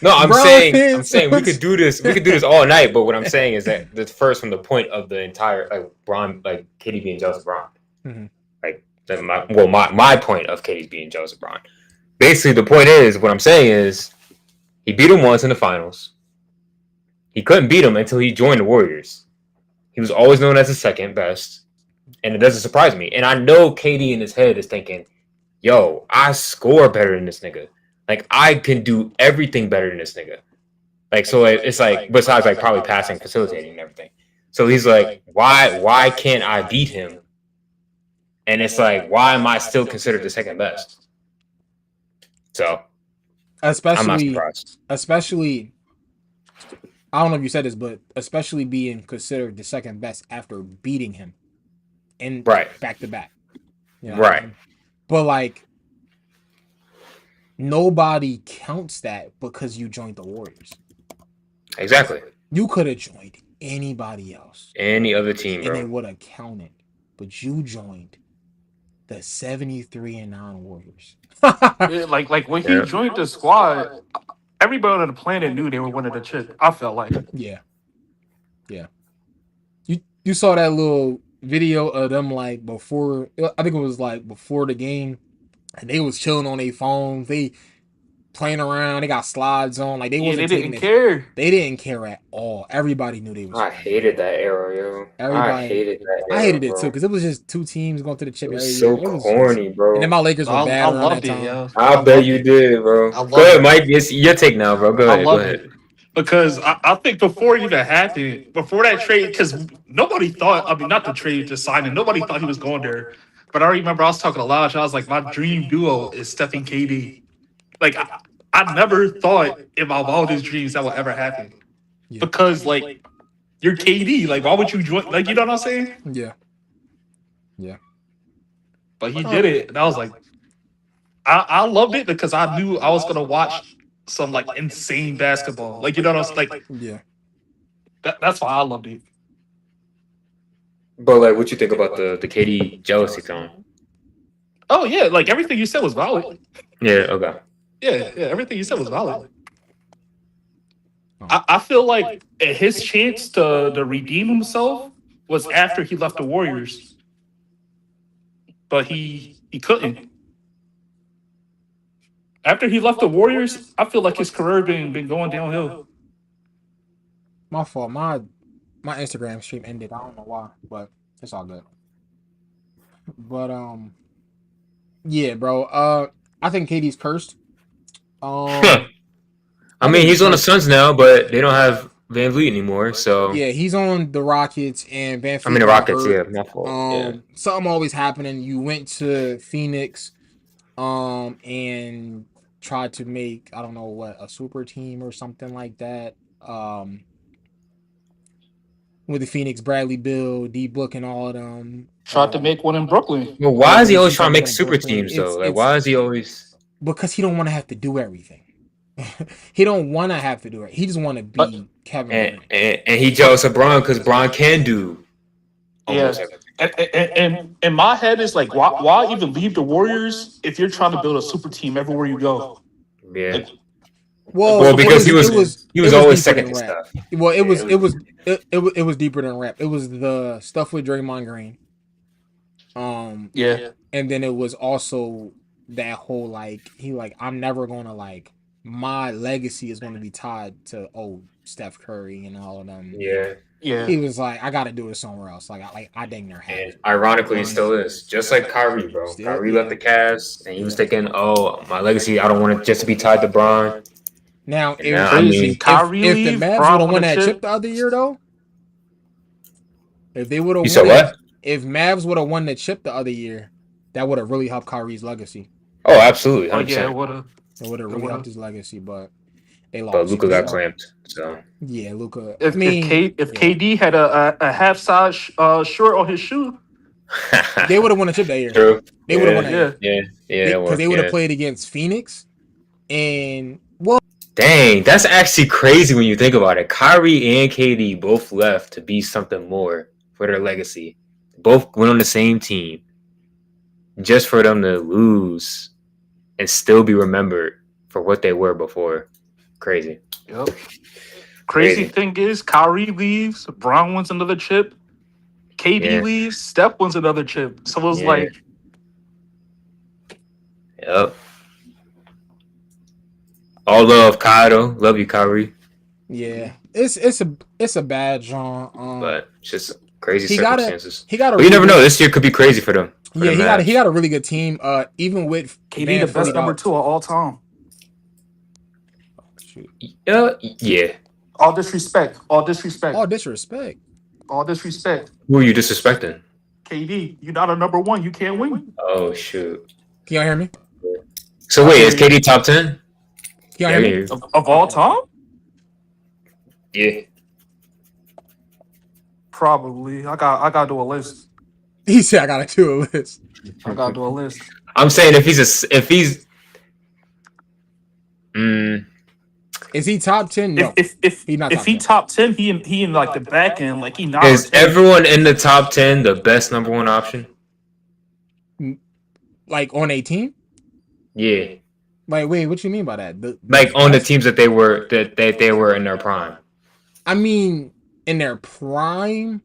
B: I'm saying we could do this. We could do this all night. But what I'm saying is that the first from the point of the entire Bron, Katie being jealous of Bron.
C: Mm-hmm.
B: My point of Katie's being jealous of Bron. Basically, the point is what I'm saying is he beat him once in the finals. He couldn't beat him until he joined the Warriors. He was always known as the second best. And it doesn't surprise me. And I know Katie in his head is thinking, yo, I score better than this nigga. Like, I can do everything better than this nigga. Like, so it's like, besides like probably passing, facilitating and everything. So he's like, why can't I beat him? And it's like, why am I still considered the second best? So I'm not surprised.
C: Especially, I don't know if you said this, but especially being considered the second best after beating him. And back to back. You know what I mean? But like nobody counts that because you joined the Warriors.
B: Exactly.
C: You could have joined anybody else.
B: Any other team, bro.
C: And they would have counted. But you joined the 73-9 Warriors.
E: like when he joined the squad, everybody on the planet knew they were winning the chip. I felt like.
C: Yeah. You saw that little video of them like before, I think it was like before the game, and they was chilling on their phones, they playing around, they got slides on, like they
E: didn't care.
C: They didn't care at all. Everybody knew they was.
B: I hated that era, yo. I hated that era,
C: I hated it too because it was just two teams going to the chip.
B: It was so corny, bro.
C: And then my Lakers were bad around that time.
E: Yo.
B: I bet you did, bro. Go ahead, Mike. It's your take now, bro. Go ahead.
E: Because I think before it even happened, before that trade, because nobody thought, I mean, not the trade, just signing, nobody thought he was going there. But I remember I was talking to Lodge, I was like, my dream duo is Steph and KD. Like, I never thought in my wildest dreams that would ever happen. Yeah. Because, like, you're KD. Like, why would you join? Like, you know what I'm saying?
C: Yeah.
E: But he did it. And I was like, I loved it because I knew I was going to watch some like insane basketball, like you know what I'm like.
C: Yeah,
E: that's why I loved it.
B: But like, what you think about the KD jealousy tone?
E: Oh yeah, like everything you said was valid.
B: Yeah. Okay.
E: Yeah. Everything you said was valid. I feel like his chance to redeem himself was after he left the Warriors, but he couldn't. After he left the Warriors, I feel like his career been going downhill.
C: My fault. My Instagram stream ended. I don't know why, but it's all good. But yeah, bro. I think KD's cursed.
B: I mean, he's on the Suns now, but they don't have Van Vliet anymore. So
C: yeah, he's on the Rockets and Van Vliet.
B: I mean, the Rockets. Yeah, my fault.
C: Something always happening. You went to Phoenix. And tried to make, I don't know what, a super team or something like that. With the Phoenix, Bradley Beal, D Book, and all of them.
E: Tried to make one in Brooklyn.
B: Well, why is he always trying to make super teams though? Like, why is he always?
C: Because he don't want to have to do everything. He don't want to have to do it. He just want to be Kevin Durant.
B: And he jealous of Bron because Bron can do almost everything.
E: And my head is like, why even leave the Warriors if you're trying to build a super team everywhere you go?
B: Yeah.
E: Like,
B: well, because he was always second to stuff.
C: Well, it was deeper than rap. It was the stuff with Draymond Green.
E: Yeah.
C: And then it was also that whole like I'm never gonna like my legacy is gonna be tied to Steph Curry and all of them.
B: Yeah.
E: Yeah,
C: he was like, I got to do it somewhere else. I dang near half.
B: Ironically, he still is. Just like Kyrie, bro. Kyrie left the Cavs, and he was thinking, "Oh, my legacy. I don't want it just to be tied to Bron."
C: Now, if the Mavs would have won that chip the other year, though, if they would have, if Mavs would have won the chip the other year, that would have really helped Kyrie's legacy.
B: Oh, absolutely. 100%.
E: Oh yeah, it would have.
C: It would have really helped his legacy, but they lost.
B: But Luka got clamped, so
C: yeah, Luka.
E: If KD had a half size short on his shoe,
C: they would have won the chip that year.
B: True.
C: They would have won
B: that year. Yeah.
C: Because they would have played against Phoenix, and
B: Dang, that's actually crazy when you think about it. Kyrie and KD both left to be something more for their legacy. Both went on the same team just for them to lose and still be remembered for what they were before. Crazy.
E: Yep. Crazy thing is, Kyrie leaves, Brown wins another chip. KD leaves, Steph wins another chip. So it was like,
B: yep. All love, Kyle. Love you, Kyrie.
C: Yeah, it's a bad John.
B: But it's just crazy circumstances.
C: But
B: you never know. This year could be crazy for them.
C: Yeah, he got a really good team. Even with
E: KD, the best number 2 of all time.
B: Yeah.
E: All disrespect.
C: Who
B: are you disrespecting?
E: KD, you're not a number 1. You can't win.
B: Oh shoot.
C: Can y'all hear me?
B: So wait, is KD top 10?
C: Can y'all hear me?
E: Of all time?
B: Yeah.
E: Probably. I got to do a list.
C: He said I gotta do a list.
E: I gotta do a list.
B: I'm saying if he's
C: is he top 10? No.
E: If
C: he's not.
E: If he top 10, he in like the back end, like he not.
B: Is everyone in the top 10 the best number 1 option?
C: Like on a team?
B: Yeah.
C: Like wait, what you mean by that?
B: Like on the teams that they were in their prime.
C: I mean, in their prime.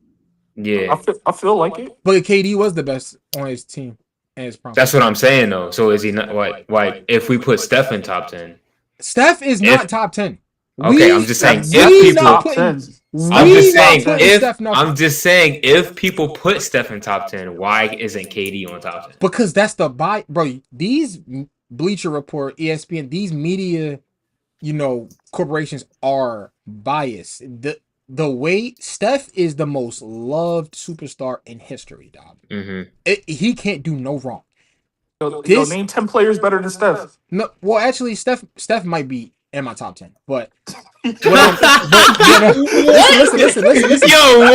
B: Yeah.
E: I feel like it.
C: But KD was the best on his team and his prime.
B: That's what I'm saying though. So is he not like if we put Steph in top 10?
C: Steph is not top 10.
B: Okay, I'm just saying if people put Steph in top 10, why isn't KD on top 10?
C: Because that's the buy, bro. These Bleacher Report, ESPN, these media, corporations are biased. The way Steph is the most loved superstar in history, dog.
B: Mm-hmm.
C: He can't do no wrong.
E: Yo, name 10 players better than Steph.
C: No, well, actually, Steph might be in my top 10, but listen.
B: Yo,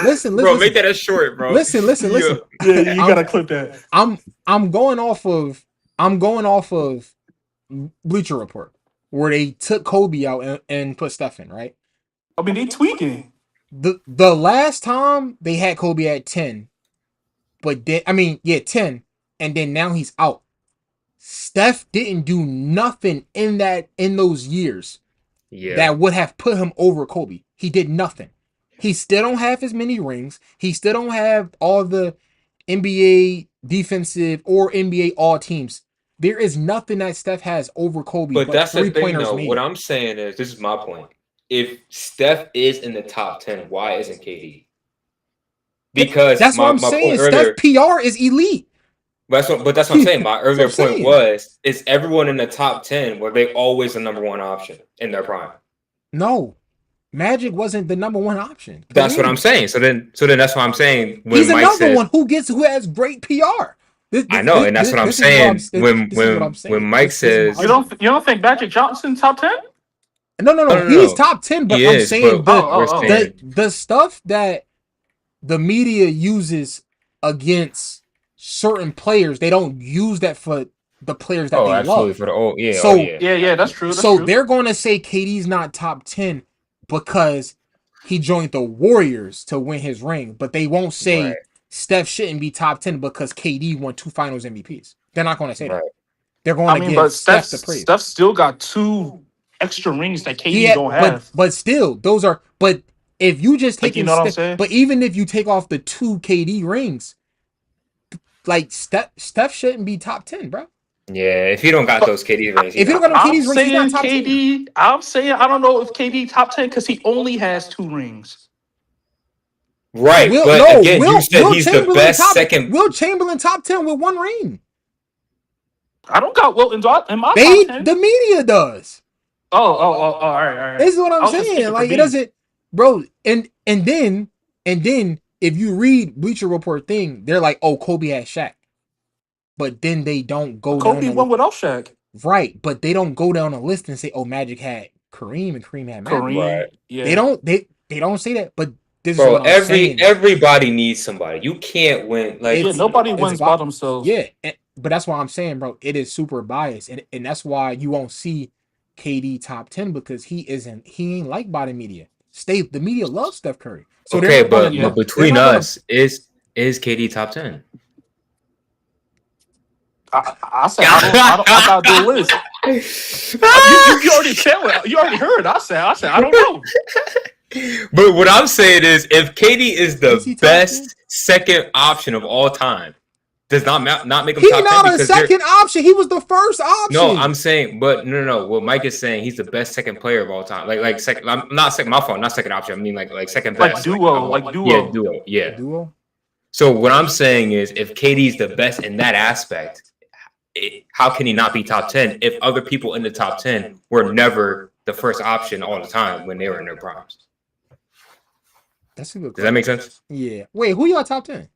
C: listen,
B: bro, make that a short, bro.
C: Listen.
E: Yeah, you gotta clip that.
C: I'm going off of Bleacher Report, where they took Kobe out and put Steph in, right?
E: I mean, they tweaking.
C: The last time they had Kobe at 10, but then 10, and then now he's out. Steph didn't do nothing in those years that would have put him over Kobe. He did nothing. He still don't have as many rings. He still don't have all the NBA defensive or NBA all teams. There is nothing that Steph has over Kobe.
B: But that's the thing, though. What I'm saying is, this is my point. If Steph is in the top 10, why isn't KD? Because
C: that's what I'm saying. Steph PR is elite.
B: But that's what I'm saying. My earlier point was, is everyone in the top 10 were they always the number 1 option in their prime?
C: No. Magic wasn't the number 1 option.
B: That's what I'm saying. So then that's what I'm saying. When
C: he's another one who has great PR.
B: I know, and that's what I'm saying. When Mike says,
E: you don't think Magic Johnson top 10?
C: No. He's top 10, but I'm saying the stuff that the media uses against certain players, they don't use that for the players that they love.
E: Yeah, that's true.
C: They're going to say KD's not top 10 because he joined the Warriors to win his ring, but they won't say Steph shouldn't be top 10 because KD won 2 Finals MVPs. They're not going to say that. They're going to give Steph the praise.
E: Steph still got 2 extra rings that KD don't have.
C: But still, those are. But if you just take,
E: what I'm saying?
C: But even if you take off the 2 KD rings, like Steph shouldn't be top 10, bro.
B: Yeah, if you don't got those KD rings,
C: if you don't got KD's rings, he's not top
E: KD. 10. I'm saying I don't know if KD top 10 because he only has 2 rings.
B: Right, you said he's the best second.
C: Will Chamberlain top 10 with 1 ring.
E: I don't got Wilt in my top 10.
C: The media does.
E: All right.
C: This is what I'm saying. Like it doesn't, bro. And then if you read Bleacher Report thing, they're like, oh, Kobe had Shaq. But then they don't go
E: Kobe won without Shaq.
C: Right, but they don't go down a list and say, oh, Magic had Kareem and Kareem had Magic.
B: Right.
C: Yeah. They don't say that, but this is what I'm saying.
B: Everybody needs somebody. You can't win. Like
E: nobody wins by themselves.
C: Yeah. but that's why I'm saying, bro, it is super biased, and that's why you won't see KD top 10 because he ain't liked by the media. The media loves Steph Curry, so they're
B: Okay,
C: not gonna
B: but between us, is KD top 10?
E: I said I don't. I gotta do a list. You already said what you already heard. I said I don't know.
B: But what I'm saying is, if KD is
C: Is he
B: the
C: top
B: best second option of all time, does not make him
C: He's
B: top 10
C: not a
B: because they're.
C: second option. He was the first option.
B: No, I'm saying, but no. What Mike is saying, he's the best second player of all time. Like second. I'm not second. My fault. Not second option. I mean like second
E: Like
B: best.
E: duo.
B: Yeah, duo. Yeah.
C: Duo.
B: So what I'm saying is, if KD's the best in that aspect, how can he not be top 10 if other people in the top 10 were never the first option all the time when they were in their primes?
C: That's a good question.
B: Does that make sense?
C: Yeah. Wait, who y'all top 10?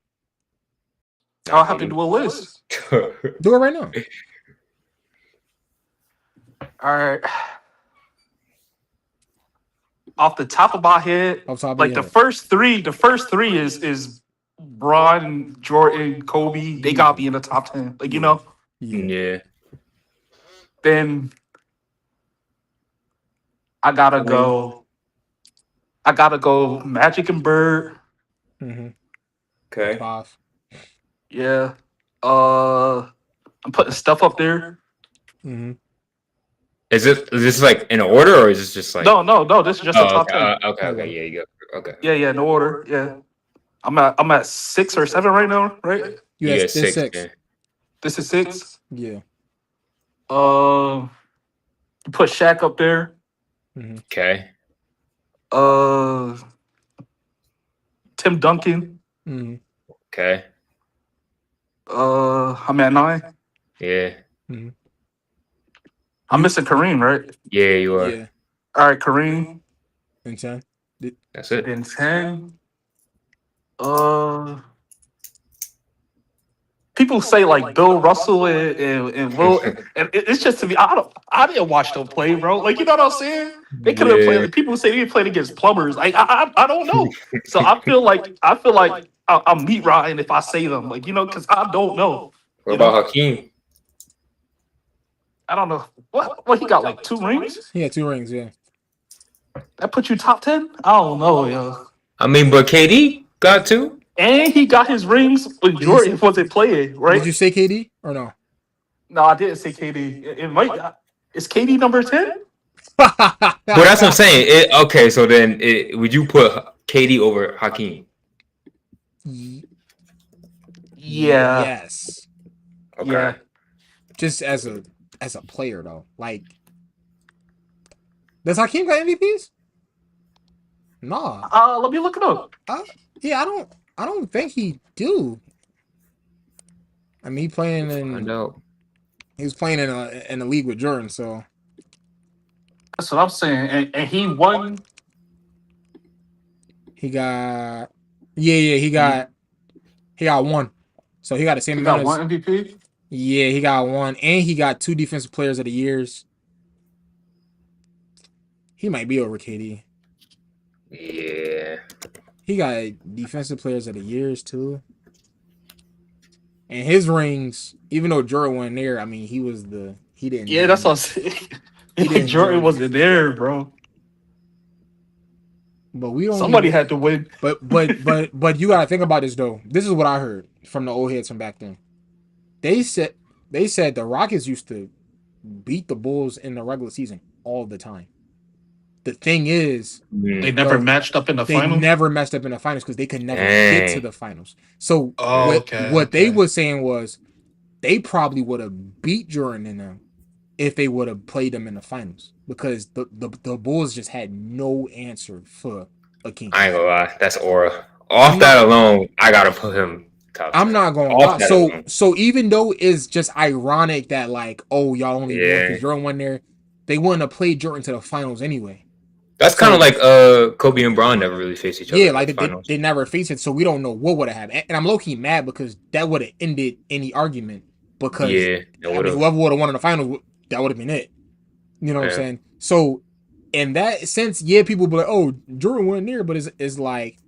E: I'll have to do a list.
C: Do it right now.
E: All right. Off the top of my head, like the first three is Bron, Jordan, Kobe. They gotta be in the top 10. Like, you know?
B: Yeah.
E: Then I gotta go Magic and Bird.
C: Mm-hmm.
B: Okay.
C: 5.
E: Yeah. I'm putting stuff up there.
C: Mm-hmm.
B: Is this like in order, or is this just like
E: No, this is just a top 10.
B: Okay, yeah, you go. Okay.
E: Yeah, in order. Yeah. I'm at 6 or 7 right now, right?
C: You got 6.
B: Yeah.
E: This is 6.
C: Yeah.
E: Put Shaq up there.
C: Mm-hmm.
B: Okay.
E: Tim Duncan.
C: Mm-hmm.
B: Okay.
E: I'm at 9.
B: Yeah.
C: Mm-hmm.
E: I'm missing Kareem, right?
B: Yeah, you are.
C: Yeah.
E: All right, Kareem.
C: And 10.
B: That's it.
E: Then 10. People say like Bill Russell and Will, and it's just to me. I didn't watch them play, bro. Like, you know what I'm saying? They could have played. People say they played against plumbers. Like, I don't know. So I feel like I'm meat riding if I say them. Like, you know, because I don't know.
B: What about Hakeem?
E: I don't know. What he got, like 2 rings?
C: He had 2 rings, yeah.
E: That put you top 10? I don't know, yo.
B: I mean, but KD got 2.
E: And he got his rings when Jordan wasn't playing, right?
C: Did you say KD or no?
E: No, I didn't say KD. It might. Is KD number 10?
B: But that's what I'm saying. Okay, so then would you put KD over Hakeem?
E: Yeah.
C: Yes.
B: Okay.
E: Yeah.
C: Just as a player though, like, does Hakeem got MVPs? Nah.
E: Let me look it up.
C: Yeah, I don't think he do. I mean, he was playing in a league with Jordan, so
E: That's what I'm saying. And he won.
C: he got he got 1. So he got the same
E: He
C: amount
E: got
C: as
E: 1 MVP.
C: Yeah, he got 1, and he got 2 defensive players of the years. He might be over KD.
B: Yeah.
C: He got defensive players of the years too. And his rings, even though Jordan wasn't there, I mean, he didn't.
E: Yeah, that's what I'm saying. Jordan wasn't there, bro.
C: But we don't.
E: Somebody had to win.
C: But you gotta think about this though. This is what I heard from the old heads from back then. They said the Rockets used to beat the Bulls in the regular season all the time. The thing is,
E: they never matched up in the finals.
C: They never matched up in the finals because they could never get to the finals. So what they were saying was they probably would have beat Jordan in them if they would have played them in the finals because the Bulls just had no answer for a king.
B: I ain't gonna lie, that's aura. That alone, I gotta put him top 10.
C: I'm not gonna lie. So even though it's just ironic that like, oh, y'all only won because Jordan went there, they wouldn't have played Jordan to the finals anyway.
B: That's kind of like Kobe and Bron never really faced each other.
C: Yeah, like they never faced it, so we don't know what would have happened. And I'm low key mad because that would have ended any argument. Because whoever would have won in the finals, that would have been it. You know what I'm saying? So in that sense, people be like, "Oh, Jordan wasn't there," but it's like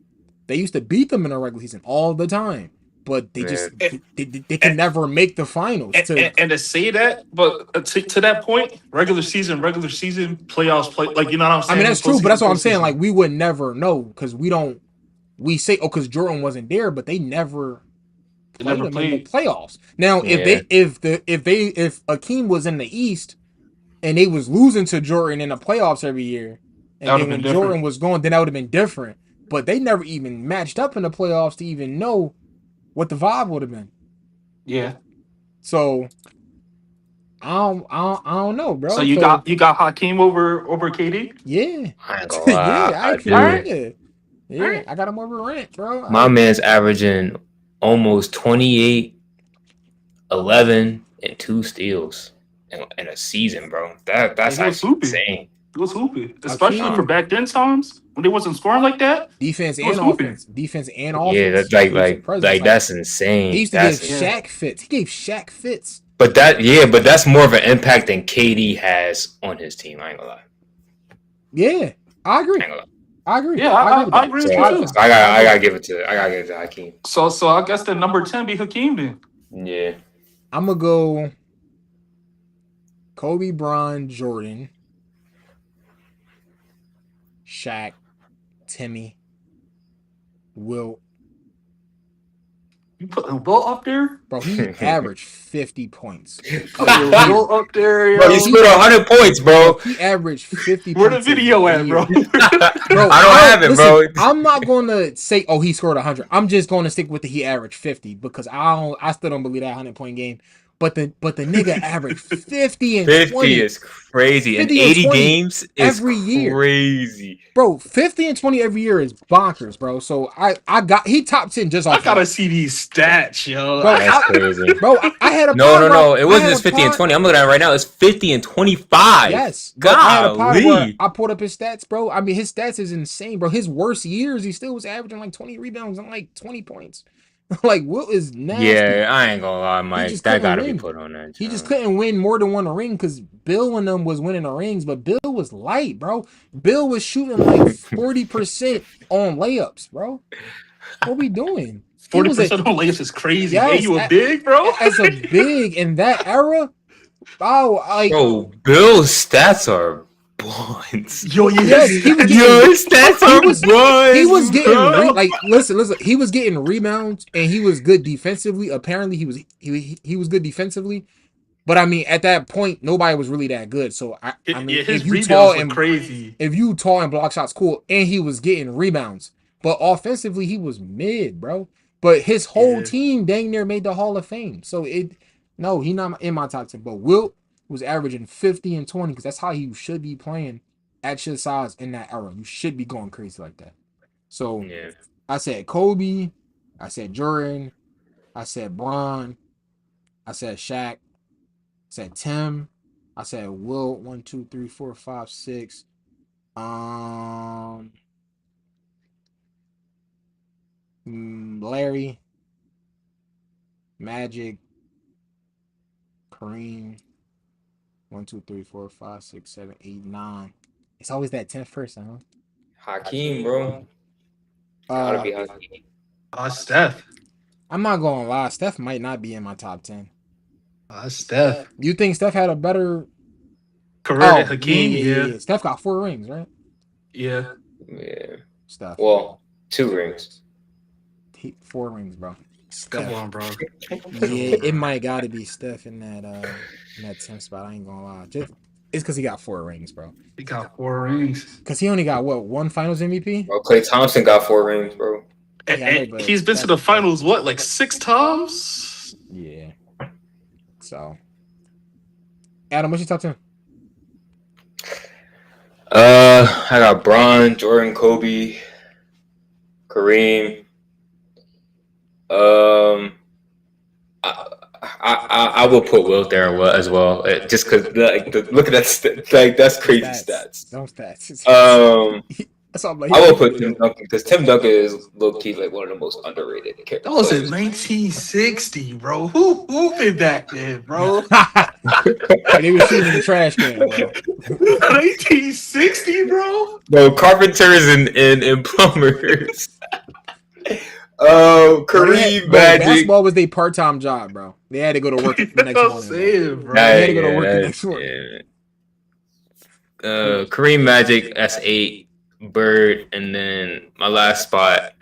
C: they used to beat them in the regular season all the time. but they just
E: Man.
C: they can never make the finals.
E: And to say that, but to that point, regular season, playoffs, like you know what I'm saying.
C: I mean that's true, but that's what I'm saying.
E: Postseason.
C: Like we would never know because we say because Jordan wasn't there, but they never played him in the playoffs. Now if Akeem was in the East and they was losing to Jordan in the playoffs every year, and then when Jordan was gone, then that would have been different. But they never even matched up in the playoffs to even know what the vibe would have been.
E: Yeah.
C: So I don't know, bro.
E: So you got Hakeem over KD?
C: Yeah.
B: I ain't gonna lie.
C: Yeah, I got him over Rent, bro.
B: My man's averaging almost 28, 11, and 2 steals in a season, bro. That's actually insane.
E: It was hooping, especially for back then times when they wasn't scoring like that.
C: Defense and offense.
B: Yeah, that's like that's insane.
C: He used to give Shaq fits. He gave Shaq fits.
B: But that's more of an impact than KD has on his team. I ain't gonna lie.
C: Yeah, I agree.
E: Yeah, I agree with you.
B: I gotta give it to Hakeem.
E: So I guess the number 10 be Hakeem then.
B: Yeah.
C: I'm gonna go Kobe, Bron, Jordan, Shaq, Timmy, Wilt.
E: You putting Wilt up there?
C: Bro, he averaged 50 points.
E: Wilt up there, yo.
B: Bro, he scored 100 points, bro.
C: He averaged 50
E: Where
C: points.
E: Where the video at, bro?
B: I don't have it, bro.
C: I'm not going to say, oh, he scored 100. I'm just going to stick with he averaged 50 because I still don't believe that 100-point game. But the nigga averaged 50 and
B: 50
C: 20.
B: 50 is crazy. And 80 games is
C: every year.
B: Crazy.
C: Bro, 50 and 20 every year is bonkers, bro. So he top 10 just off.
E: I gotta see these stats, yo.
C: Bro,
B: that's crazy.
C: Bro, I had a
B: No. It wasn't just 50 and 20. I'm looking at it right now. It's 50 and 25.
C: Yes.
B: God,
C: I had a pod where I pulled up his stats, bro. I mean, his stats is insane, bro. His worst years, he still was averaging like 20 rebounds and like 20 points. Like, Wilt is nasty.
B: Yeah, I ain't gonna lie, Mike. That gotta be put on there.
C: He just couldn't win more than one ring because Bill and them was winning the rings, but Bill was light, bro. Bill was shooting like 40% on layups, bro. What we doing?
E: 40% on layups is crazy.
C: Yes,
E: hey, you a big, bro?
C: As a big in that era,
B: bro, Bill's stats are buns.
E: Yo,
C: yes, his
B: stats are buns.
C: He was getting listen. He was getting rebounds and he was good defensively. Apparently, he was good defensively. But I mean, at that point, nobody was really that good. So I mean,
E: his rebounds were crazy.
C: If you tall and block shots, cool. And he was getting rebounds, but offensively, he was mid, bro. But his whole team dang near made the Hall of Fame. So he's not in my top 10. But Wilt was averaging 50 and 20 because that's how you should be playing at your size in that era. You should be going crazy like that. So I said Kobe, I said Jordan, I said Bron, I said Shaq, I said Tim, I said Wilt. 1, 2, 3, 4, 5, 6. Larry, Magic, Kareem. 1, 2, 3, 4, 5, 6, 7, 8, 9. It's always that 10th person, huh?
B: Hakeem, bro. Gotta be Hakeem.
E: Steph.
C: I'm not gonna lie. Steph might not be in my top 10.
E: Steph.
C: You think Steph had a better
E: career than Hakeem? Yeah.
C: Steph got 4 rings, right?
E: Yeah.
C: Steph.
B: Well, 2 rings.
C: 4 rings, bro.
E: Steph. Come on, bro.
C: Yeah, it might gotta be Steph in that 10th spot. I ain't gonna lie. It's because he got 4 rings, bro.
E: He got 4 rings.
C: Because he only got one Finals MVP.
B: Bro, Klay Thompson got 4 rings, bro.
E: And he's been to the finals like 6 times.
C: Yeah. So, Adam, what's your top 10?
B: I got Bron, Jordan, Kobe, Kareem. I will put Wilt there as well, just because look at that, that's crazy stats.
C: Those stats.
B: That's all I will put Tim Duncan because Tim Duncan is low key like one of the most underrated characters.
E: That was in 1960, bro. Who hooping back then, bro?
C: And he was shooting the trash can, bro.
E: 1960, bro.
B: No carpenters and plumbers. Oh,
C: Bro,
B: Kareem Magic.
C: basketball was their part-time job, bro. They had to go to work the next morning.
E: Saying, bro.
C: They had to go to work the next morning.
B: Kareem Magic, S8, Bird, and then my last spot.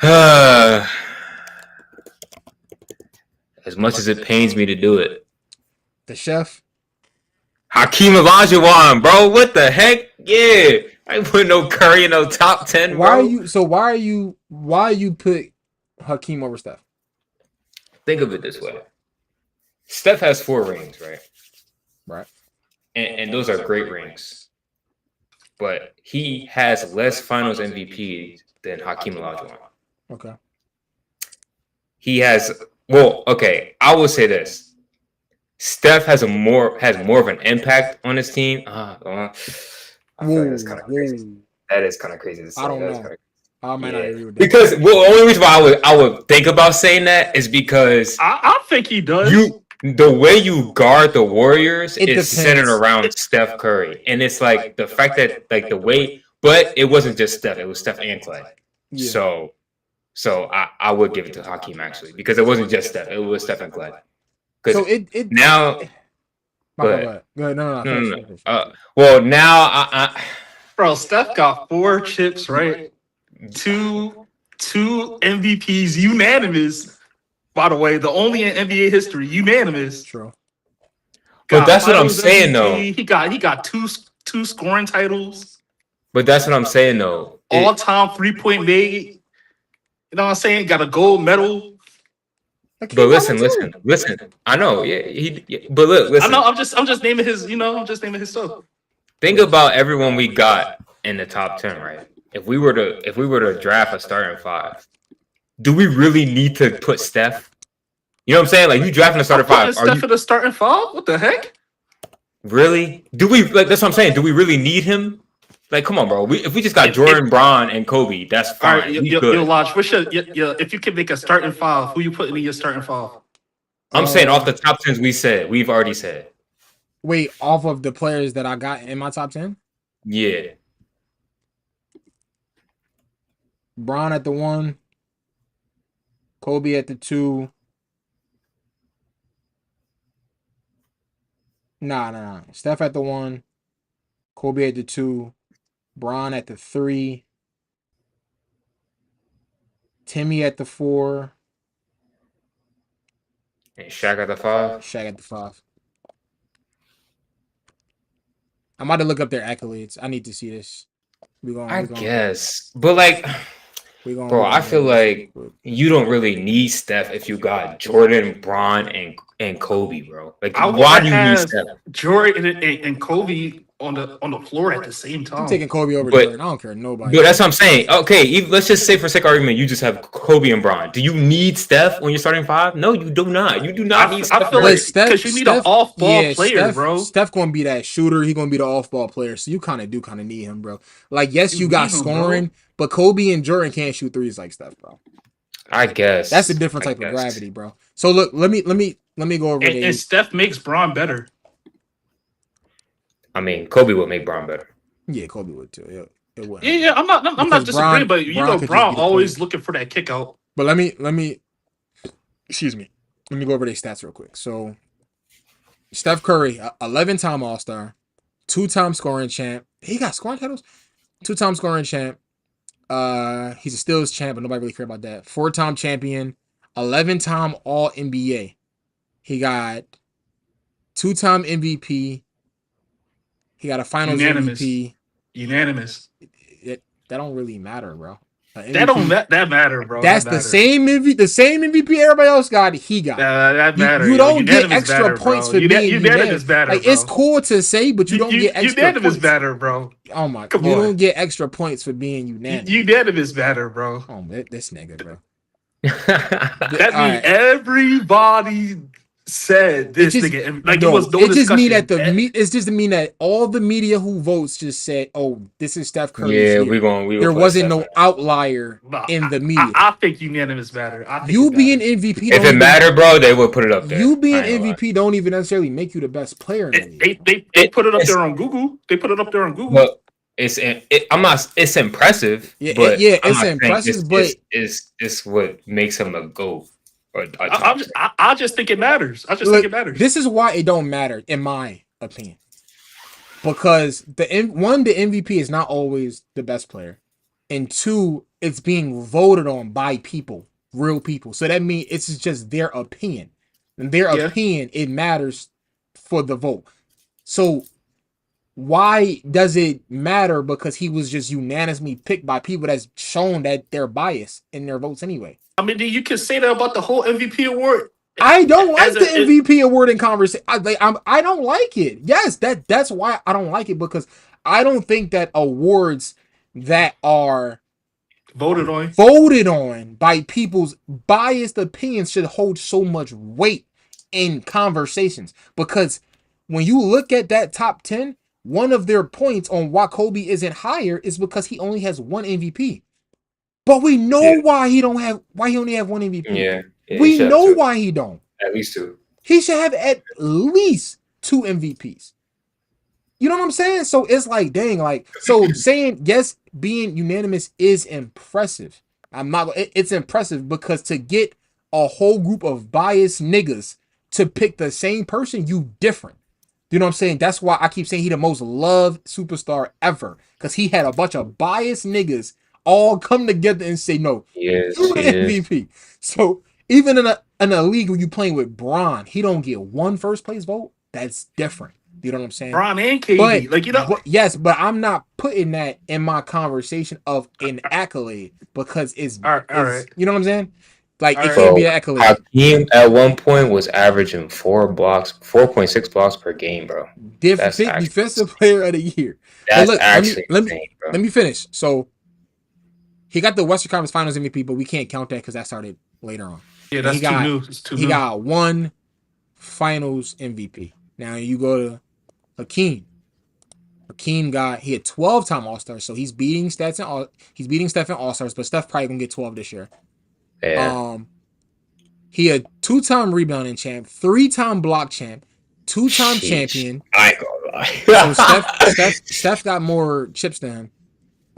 B: As much as it pains me to do it,
C: The chef.
B: Hakeem Olajuwon, bro. What the heck? Yeah, I ain't put no Curry in no top 10.
C: Why
B: Bro.
C: are you put Hakeem over Steph?
B: Think of it this way: Steph has 4 rings, right?
C: Right.
B: And those are great rings, but he has less Finals MVP than Hakeem Olajuwon.
C: Okay.
B: He has. Well, okay. I will say this: Steph has more of an impact on his team. I feel like that's kind of crazy. That is kind of crazy to say.
C: I don't know.
B: Kinda,
C: I might not agree with that.
B: because the only reason why I would think about saying that is because
E: I think he does.
B: The way you guard the Warriors
C: It
B: is
C: depends.
B: centered around Steph Curry, and it's like the fact that like the way, but it wasn't just Steph; it was Steph and Clay.
C: Yeah.
B: So I would give it to Hakeem actually because it wasn't just Steph; it was Steph and Clay.
C: So it
B: now.
C: Go ahead. No. Finish.
B: Well, now I
E: Bro, Steph got 4 chips, right? Two MVPs, unanimous. By the way, the only in NBA history, unanimous.
C: True.
B: But that's what I'm
E: Finals
B: saying, though.
E: He got two scoring titles.
B: But that's what I'm saying, though.
E: All-time 3-point made. You know what I'm saying? Got a gold medal.
B: But listen. I know, but look, listen.
E: I know. I'm just naming his. I'm just naming his stuff.
B: Think about everyone we got in the top 10, right? If we were to draft a starting 5, do we really need to put Steph? You know what I'm saying? Like you drafting a starting 5.
E: Steph in the starting 5? What the heck?
B: Really? Do we like? That's what I'm saying. Do we really need him? Like, come on, bro. If we just got Jordan, Braun, and Kobe, that's fine.
E: All right, yo, Lodge. If you can make a starting 5, who you putting in your starting 5?
B: I'm saying off the top 10s we've already said.
C: Wait, off of the players that I got in my top 10?
B: Yeah.
C: Braun at the 1, Kobe at the 2. Nah. Steph at the 1, Kobe at the 2, Braun at the 3, Timmy at the 4,
B: And Shaq at the 5.
C: Shaq at the 5. I'm about to look up their accolades. I need to see this.
B: I guess. But like, bro, I feel like you don't really need Steph if you got Jordan, Braun, and Kobe, bro. Like, why do you need Steph?
E: Jordan and Kobe on the floor at the same time.
C: I'm taking Kobe over Jordan. I don't care nobody.
B: But that's what I'm saying. Okay, let's just say for sake of argument, you just have Kobe and Braun. Do you need Steph when you're starting 5? No, you do not. You do not need Steph.
E: I feel like because you need an off-ball player, bro.
C: Steph gonna be that shooter. He gonna be the off-ball player. So you kind of need him, bro. Like, yes, you got scoring, but Kobe and Jordan can't shoot threes like Steph, bro.
B: I guess
C: that's a different type of gravity, bro. So look, let me go over
E: and Steph makes Braun better.
B: I mean, Kobe would make Braun better.
C: Yeah, Kobe would too. It would.
E: Yeah. I'm not disagreeing, but Braun always looking for that kick out.
C: But let me excuse me. Let me go over their stats real quick. So Steph Curry, 11-time All-Star, 2-time scoring champ. He got scoring titles? 2-time scoring champ. He's a steals champ, but nobody really cared about that. 4-time champion, 11-time All-NBA. He got 2-time MVP. He got a Finals MVP.
E: Unanimous.
C: That don't really matter, bro.
E: That matter, bro.
C: That's the same MVP everybody else got. He got.
E: That matter.
C: You don't get extra points for being unanimous.
E: Like,
C: it's cool to say, but you don't get extra
E: unanimous
C: points.
E: Batter, bro.
C: Oh my! Come on. You don't get extra points for being unanimous.
E: Unanimous batter, bro.
C: Oh, this nigga, bro.
E: That means everybody said this nigga. Like,
C: no,
E: it was no
C: it just mean that
E: it's
C: just mean that all the media who votes just said, "Oh, this is Steph Curry."
B: Yeah,
C: there wasn't no outlier in the media.
E: I think unanimous matter.
C: You being MVP,
B: if it mattered, bro, they would put it up there.
C: You being MVP don't even necessarily make you the best player in the league.
E: They put it up there on Google. They put it up there on Google.
B: Well, I'm not. It's impressive.
C: Yeah,
B: but I'm
C: it's
B: not saying
C: impressive, but
B: it's what makes him a GOAT or a
E: I
B: top.
E: I just think it matters. I just
C: look,
E: think it matters.
C: this is why it don't matter, in my opinion. Because the MVP is not always the best player, and two, it's being voted on by people, real people. So that means it's just their opinion, and their opinion it matters for the vote. So why does it matter? Because he was just unanimously picked by people that's shown that they're biased in their votes anyway.
E: I mean, you can say that about the whole MVP award.
C: I don't like the MVP award in conversation. I don't like it. Yes, that's why I don't like it, because I don't think that awards that are
E: voted
C: on by people's biased opinions should hold so much weight in conversations. Because when you look at that top 10, one of their points on why Kobe isn't higher is because he only has one MVP. But we know why he only have one MVP.
B: Yeah.
C: We know why he don't.
B: At least 2.
C: He should have at least 2 MVPs. You know what I'm saying? So it's like, dang, like, so saying yes, being unanimous is impressive. It's impressive because to get a whole group of biased niggas to pick the same person, you different. You know what I'm saying? That's why I keep saying he the most loved superstar ever, because he had a bunch of biased niggas all come together and say, no,
B: you're
C: the MVP. So even in a league where you playing with Bron, he don't get one first place vote. That's different. You know what I'm saying?
E: Bron and KD,
C: but I'm not putting that in my conversation of an accolade, because it's
E: all right.
C: You know what I'm saying? Like, it can't be an accolade.
B: Hakeem at one point was averaging 4.6 blocks per game, bro.
C: Defensive player of the year.
B: That's
C: look,
B: actually
C: let me finish. So he got the Western Conference Finals MVP, but we can't count that because that started later on.
E: Yeah, that's too new. It's too new.
C: He got one Finals MVP. Now you go to Hakeem. Hakeem he had 12-time All-Stars, so he's beating Steph in All-Stars, but Steph probably gonna get 12 this year.
B: Yeah.
C: He had 2-time rebounding champ, 3-time block champ, 2-time champion.
B: I ain't gonna lie.
C: So Steph got more chips than him.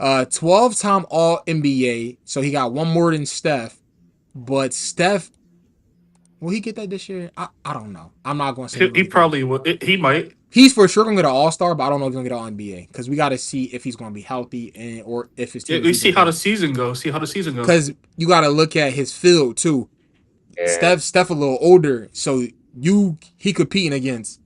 C: 12-time All NBA, so he got one more than Steph. But Steph, will he get that this year? I don't know. I'm not going to say
E: he probably will. He might.
C: He's for sure going to get an All-Star, but I don't know if he's going to get All NBA, because we got to see if he's going to be healthy or if his team.
E: We see how the season goes.
C: Because you got to look at his field too.
B: Yeah.
C: Steph a little older, so he competing against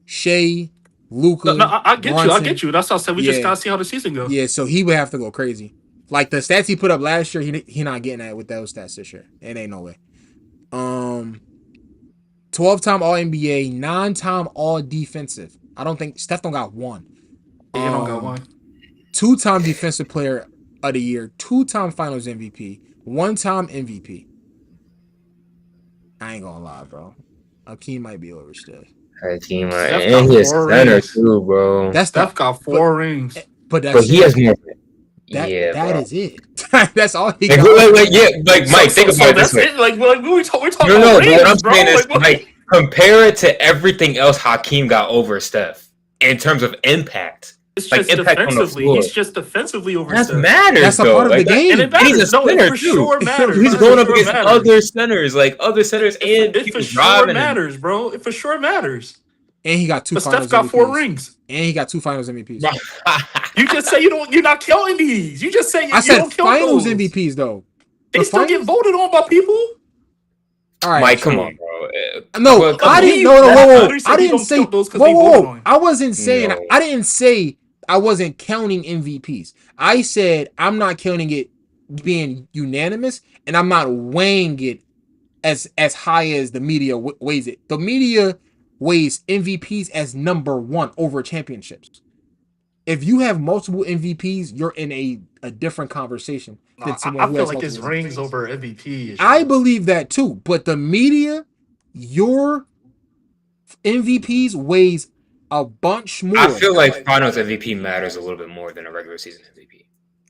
C: Shea, Luka.
E: No, I get you. That's how I said we just gotta see how the season goes.
C: Yeah, so he would have to go crazy. Like the stats he put up last year, he not getting that with those stats this year. It ain't no way. 12-time All NBA, 9-time All Defensive. I don't think Steph don't got one.
E: He don't got one.
C: 2-time Defensive Player of the Year, 2-time Finals MVP, 1-time MVP. I ain't gonna lie, bro. Hakeem might be over Steph.
B: Hakeem, and he's center too, bro.
E: Steph got 4 rings,
C: but
B: he has more.
C: That is it. That's all he got.
B: Mike, think about this.
E: Like we're talking about
B: No,
E: rings,
B: what I'm
E: bro.
B: saying is, like, compare it to everything else Hakeem got over Steph in terms of impact.
E: It's just defensively. He's just defensively over Steph.
B: That matters.
C: That's a part of the game.
E: And it matters.
B: He's a center
E: for sure matters.
B: He's going up against other centers, and
E: it for sure matters, bro. It for sure matters.
C: And he got 2
E: but
C: finals.
E: Steph got
C: MVPs.
E: 4 rings.
C: And he got 2 finals MVPs.
E: You just say you're not counting these. You just say you don't count
C: finals
E: those.
C: MVPs though.
E: They still get voted on by people.
C: All right,
B: Mike, come on, bro.
C: No, I didn't. No. I didn't say. Whoa. I wasn't saying.
B: No.
C: I didn't say I wasn't counting MVPs. I said I'm not counting it being unanimous, and I'm not weighing it as high as the media weighs it. The media weighs MVPs as number 1 over championships. If you have multiple MVPs, you're in a different conversation than someone who has
E: like there's
C: multiple
E: rings
C: MVPs.
E: over MVP.
C: I believe that too, but the media, your MVPs weighs a bunch more.
B: I feel like Finals MVP matters a little bit more than a regular season MVP.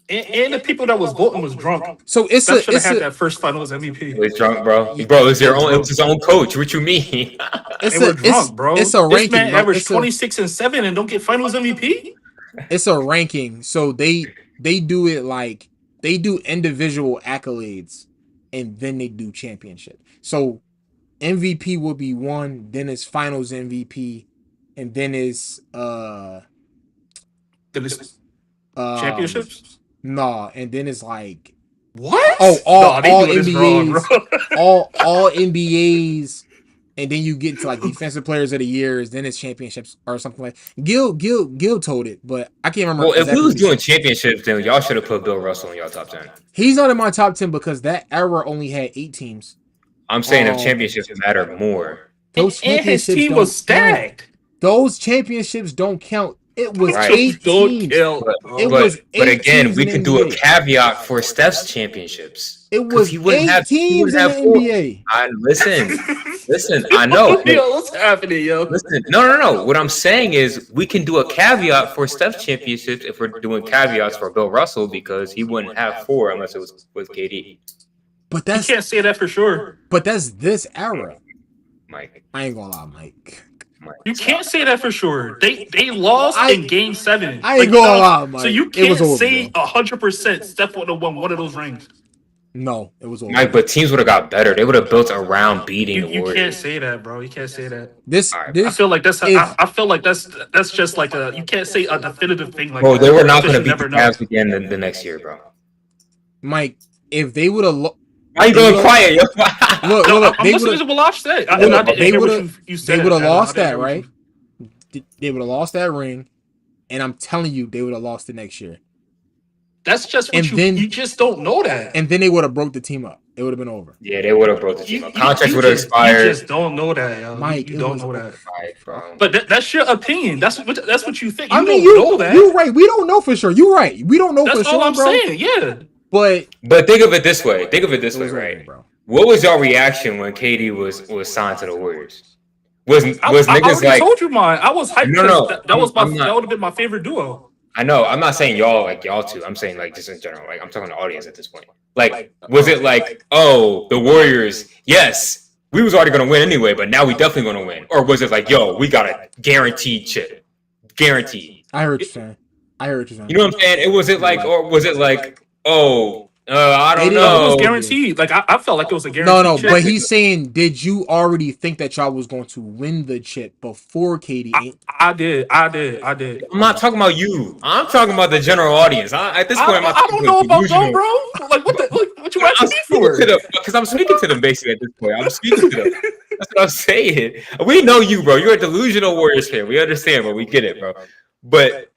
E: And the people that was voting was drunk.
C: So should have
E: had that first Finals MVP.
B: It was drunk, bro. Bro, it was his own coach. What you mean?
E: They were drunk, bro.
C: It's a ranking.
E: This man averaged 26 and 7 and don't get Finals MVP.
C: it's a ranking. So they do it like they do individual accolades and then they do championship. So MVP will be one, then it's finals MVP, and then it's
E: Then it's
C: um
E: championships.
C: nah, and then it's like
E: What?
C: all
E: They doing this wrong, bro.
C: NBAs, all NBAs, and then you get to like defensive players of the years, then it's championships or something like. Gil told it, but I can't remember.
B: Well, if
C: exactly
B: we was
C: what he
B: doing
C: said.
B: championships, then y'all should have put Bill Russell in y'all top 10.
C: He's not in my top 10 because that era only had 8 teams.
B: I'm saying if championships matter more.
C: Those
E: And his
C: championships
E: team
C: don't
E: was stacked.
C: count. Those championships don't count. It was
B: Right.
C: 8 teams.
B: But again, we could do a caveat for Steph's championships.
C: It was
B: he wouldn't
C: 8
B: have
C: teams in the NBA.
B: Listen. I know.
E: Yo, what's happening, yo?
B: Listen, no. What I'm saying is we can do a caveat for Steph's championships if we're doing caveats for Bill Russell because he wouldn't have 4 unless it was with KD.
C: But
E: You can't say that for sure.
C: But that's this era.
B: Mike.
C: I ain't gonna lie, Mike.
E: You can't say that for sure. They lost in Game 7.
C: I ain't gonna lie, Mike.
E: So you
C: It
E: can't
C: was over,
E: say 100% Steph would have won one of those rings.
C: No, it was over.
B: Mike, but teams would have got better. They would have built around beating the
E: You
B: Warriors.
E: can't say that, bro. You can't say that.
C: I
E: feel like that's just like a you can't say a definitive thing like
B: Bro,
E: that.
B: they were not
E: because
B: going to
E: you
B: beat the
E: never know.
B: Cavs again the next year, bro.
C: Mike, if they would have
B: Why you going quiet, yo?
C: look,
E: I'm
C: they
E: listening
C: would
E: to what Lodge said.
C: they would have
E: Adam.
C: lost
E: I
C: that,
E: didn't hear what
C: right? They would have lost that ring, and I'm telling you, they would have lost it next year.
E: That's just what
C: And
E: you just don't know that.
C: And then they would have broke the team up. It would have been over.
B: Yeah, they would have broke the team up. Contracts
E: You
B: would have
E: just-
B: expired.
E: You just don't know that, yo.
C: Mike,
E: you
C: it
E: don't
C: was
E: know that.
B: Right, bro.
E: But that's your opinion. That's what you think. You
C: I mean,
E: don't know that.
C: you're right. We don't know for sure. You're right. We don't know
E: That's
C: for
E: all
C: sure,
E: I'm
C: bro.
E: saying. Yeah.
C: But
B: think of it this way.
C: it was
B: Right?
C: over, bro.
B: What was your reaction when KD was signed to the Warriors? Was
E: I
B: niggas
E: already
B: like?
E: told you mine. I was hyped.
B: No,
E: That was
B: I'm not-
E: that would have been my favorite duo.
B: I know. I'm not saying y'all two. I'm saying like just in general. Like I'm talking to the audience at this point. Like, was it like, oh, the Warriors? Yes, we was already gonna win anyway, but now we definitely gonna win. Or was it like, yo, we got a guaranteed chip, guaranteed?
C: I heard what you're saying.
B: You know what I'm saying? Was it like, or was it like, oh, I don't
E: It
B: know.
E: was guaranteed. Like I felt like it was a guaranteed.
C: No,
E: chip.
C: but he's saying, did you already think that y'all was going to win the chip before KD?
E: I did.
B: I'm not talking about you. I'm talking about the general audience. At this point,
E: I don't know about them, bro. Like what you asking me for?
B: Because I'm speaking to them basically at this point. I'm speaking to them. That's what I'm saying. We know you, bro. You're a delusional Warriors fan. We understand, but we get it, bro. But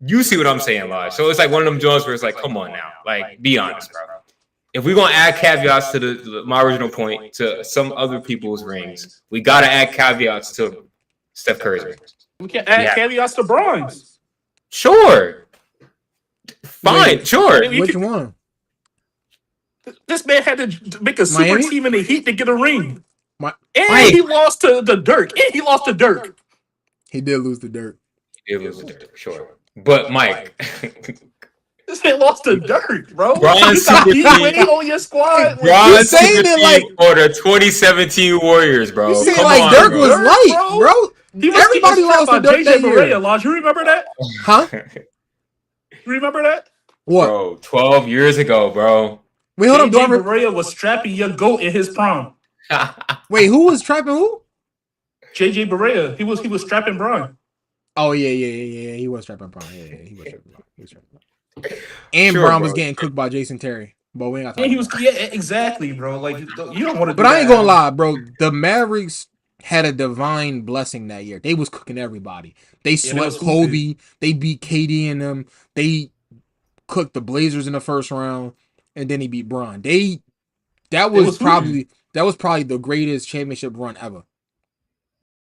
B: you see what I'm saying, live. So it's like one of them joints where it's like, come on now, like be honest, bro. If we're gonna add caveats to my original point to some other people's rings, we gotta add caveats to Steph Curry's rings.
E: We can add caveats to bronze.
B: Sure. Fine, sure.
C: Which one?
E: This man had to make a super
C: Miami?
E: team in the Heat to get a ring.
C: My-
E: And
B: Mike.
E: he lost to the Dirk. And he lost to Dirk.
C: He did lose the dirt.
B: It was sure. But Mike,
E: This man lost to Dirk, bro.
B: Bron
E: You got
B: super team.
E: D-Wade on your squad.
B: Bron
C: saying
B: super
C: it
B: team
C: like-
B: for the 2017 Warriors, bro.
C: You saying
B: Come
C: like
B: on,
C: Dirk
B: bro.
C: was
E: Dirk,
C: light,
E: bro.
C: bro.
E: He was
C: Everybody
E: getting
C: lost to
E: strapped by
C: Dirk that
E: JJ
C: year.
E: Barea, Lodge. You remember that?
C: Huh?
E: You remember that?
C: What?
B: Bro, 12 years ago, bro.
C: Wait, hold up. Do I
E: JJ
C: re-
E: Barea was strapping your goat in his prime.
C: Wait, who was trapping who?
E: JJ Barea. He was strapping Bron.
C: Oh yeah. He was trapping Brown. Yeah, he was trapping Brown. And
B: Sure,
C: Brown was
B: bro.
C: getting cooked by Jason Terry. But we ain't got time.
E: And he was exactly, bro. Like you don't want to.
C: But I ain't gonna lie, bro. The Mavericks had a divine blessing that year. They was cooking everybody. They
E: they
C: swept
E: was
C: Kobe. They beat KD and them. They cooked the Blazers in the first round, and then he beat Bron. That was probably the greatest championship run ever.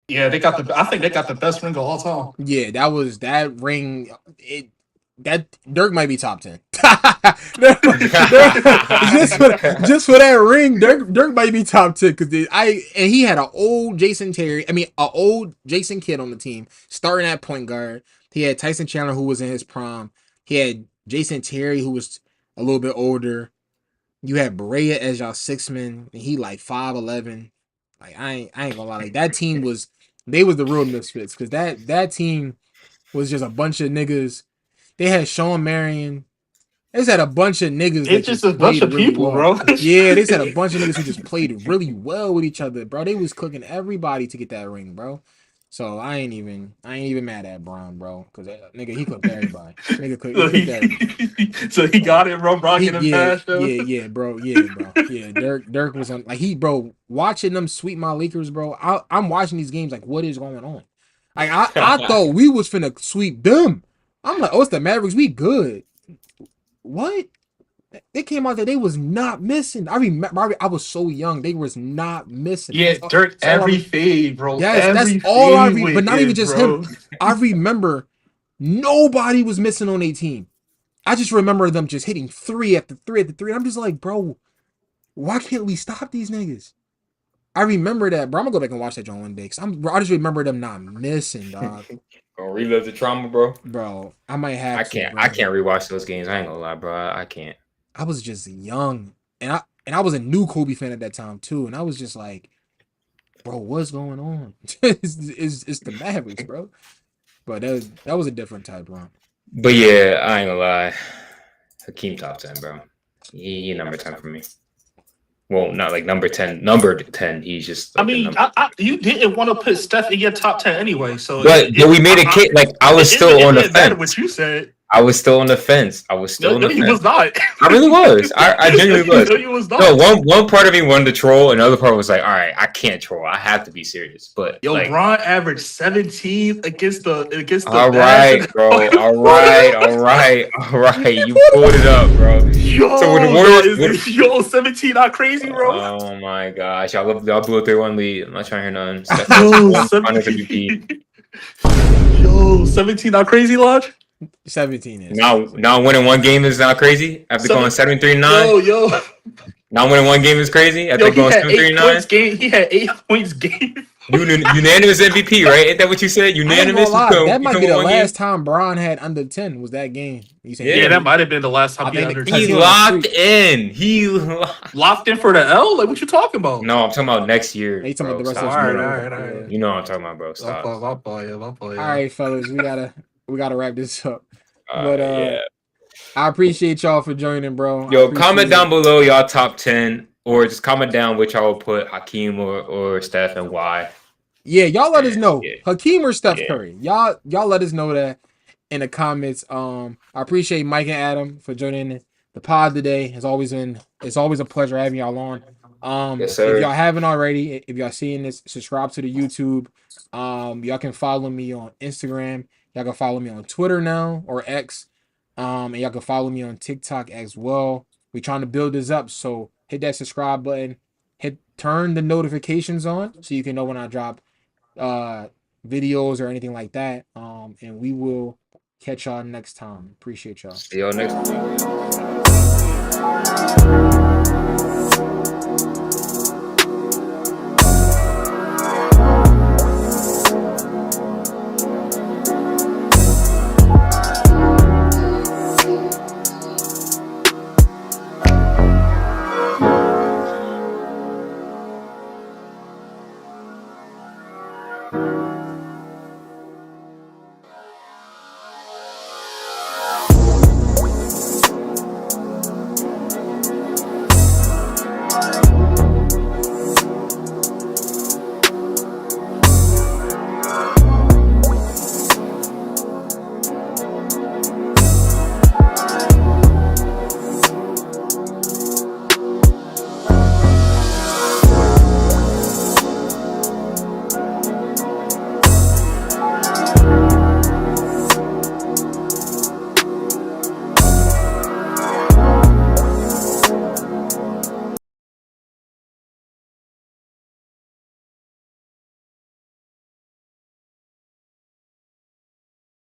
E: Yeah, I think they got the best ring of all time.
C: Yeah, that ring. That Dirk might be top 10. just for that ring, Dirk might be top 10 because he had an old Jason Kidd on the team starting at point guard. He had Tyson Chandler who was in his prime. He had Jason Terry who was a little bit older. You had Barea as y'all six man, and he like 5'11". Like I ain't gonna lie, like that team was the real misfits because that team was just a bunch of niggas They had Sean Marion. They just had a bunch of niggas.
E: It's just a bunch of people, bro.
C: Yeah, they just had a bunch of niggas who just played really well with each other, bro. They was cooking everybody to get that ring, bro. So I ain't even mad at Bron, bro, because nigga he cooked everybody. Nigga cooked everybody.
E: So he got it, bro. Brock him fast, though.
C: Yeah, bro. Yeah, Dirk was on like bro, watching them sweep my Lakers, bro. I'm watching these games like, what is going on? Like I thought we was finna sweep them. I'm like, oh, it's the Mavericks. We good. What? They came out there. They was not missing. I remember. I was so young. They was not missing.
E: Yeah, Dirk every fade, bro.
C: Yes, that's all I remember. But not even just him. I remember nobody was missing on a team. I just remember them just hitting three after three after three. I'm just like, bro, why can't we stop these niggas? I remember that, bro. I'm gonna go back and watch that joint one day. Cause I just remember them not missing, dog.
B: Gonna relive the trauma, bro.
C: Bro, I might have.
B: I can't rewatch those games. I ain't gonna lie, bro. I can't.
C: I was just young, and I was a new Kobe fan at that time too, and I was just like, bro, what's going on? it's the Mavericks, bro. But that was a different type, bro.
B: But yeah, I ain't gonna lie. Hakeem top 10, bro. He number 10 for me. Well, not like number 10. Number 10. He's just. Like,
E: I mean, you didn't want to put Steph in your top 10 anyway, so.
B: But we made a kid. Like I was still on the fence.
E: What you said.
B: I was still on the fence. I was still on the fence.
E: He was not.
B: I really was. I genuinely was.
E: No, he was not.
B: No, one part of me wanted to troll, another part was like, all right, I can't troll. I have to be serious. But
E: like, Bron averaged 17 against the.
B: All right, bro. All right. You pulled it up, bro.
E: Yo,
B: so when the
E: Warriors, 17 not crazy, bro.
B: Oh my gosh, y'all blew a 3-1 lead. I'm not trying to hear none.
E: Yo, 17 not crazy, Lodge.
C: 17 is
B: now winning one game is not crazy after going 7-3-9.
E: Yo.
B: Now winning one game is crazy after going 7-3-9.
E: He had 8 points game.
B: Unanimous MVP, right? Ain't that what you said? Unanimous.
C: That might be the last time Bron had under 10 was that game.
E: Yeah, that might have been the last time he under 10.
B: He locked in. He
E: locked in for the L? Like, what you talking about?
B: No, I'm talking about next year.
C: You talking about the rest
E: of the year? All right.
B: You know what I'm talking about, bro. Stop.
E: All
C: right, fellas, we gotta wrap this up. But I appreciate y'all for joining, bro.
B: Yo, comment down below y'all top 10, or just comment down which y'all will put Hakeem or Steph and why.
C: Yeah, y'all let us know. Hakeem or Steph Curry. Y'all let us know that in the comments. I appreciate Mike and Adam for joining the pod today. It's always a pleasure having y'all on.
B: Yes, sir.
C: If y'all haven't already, if y'all seeing this, subscribe to the YouTube. Y'all can follow me on Instagram. Y'all can follow me on Twitter now, or X. And y'all can follow me on TikTok as well. We're trying to build this up, so hit that subscribe button. Turn the notifications on so you can know when I drop videos or anything like that. And we will catch y'all next time. Appreciate y'all.
B: See y'all next time.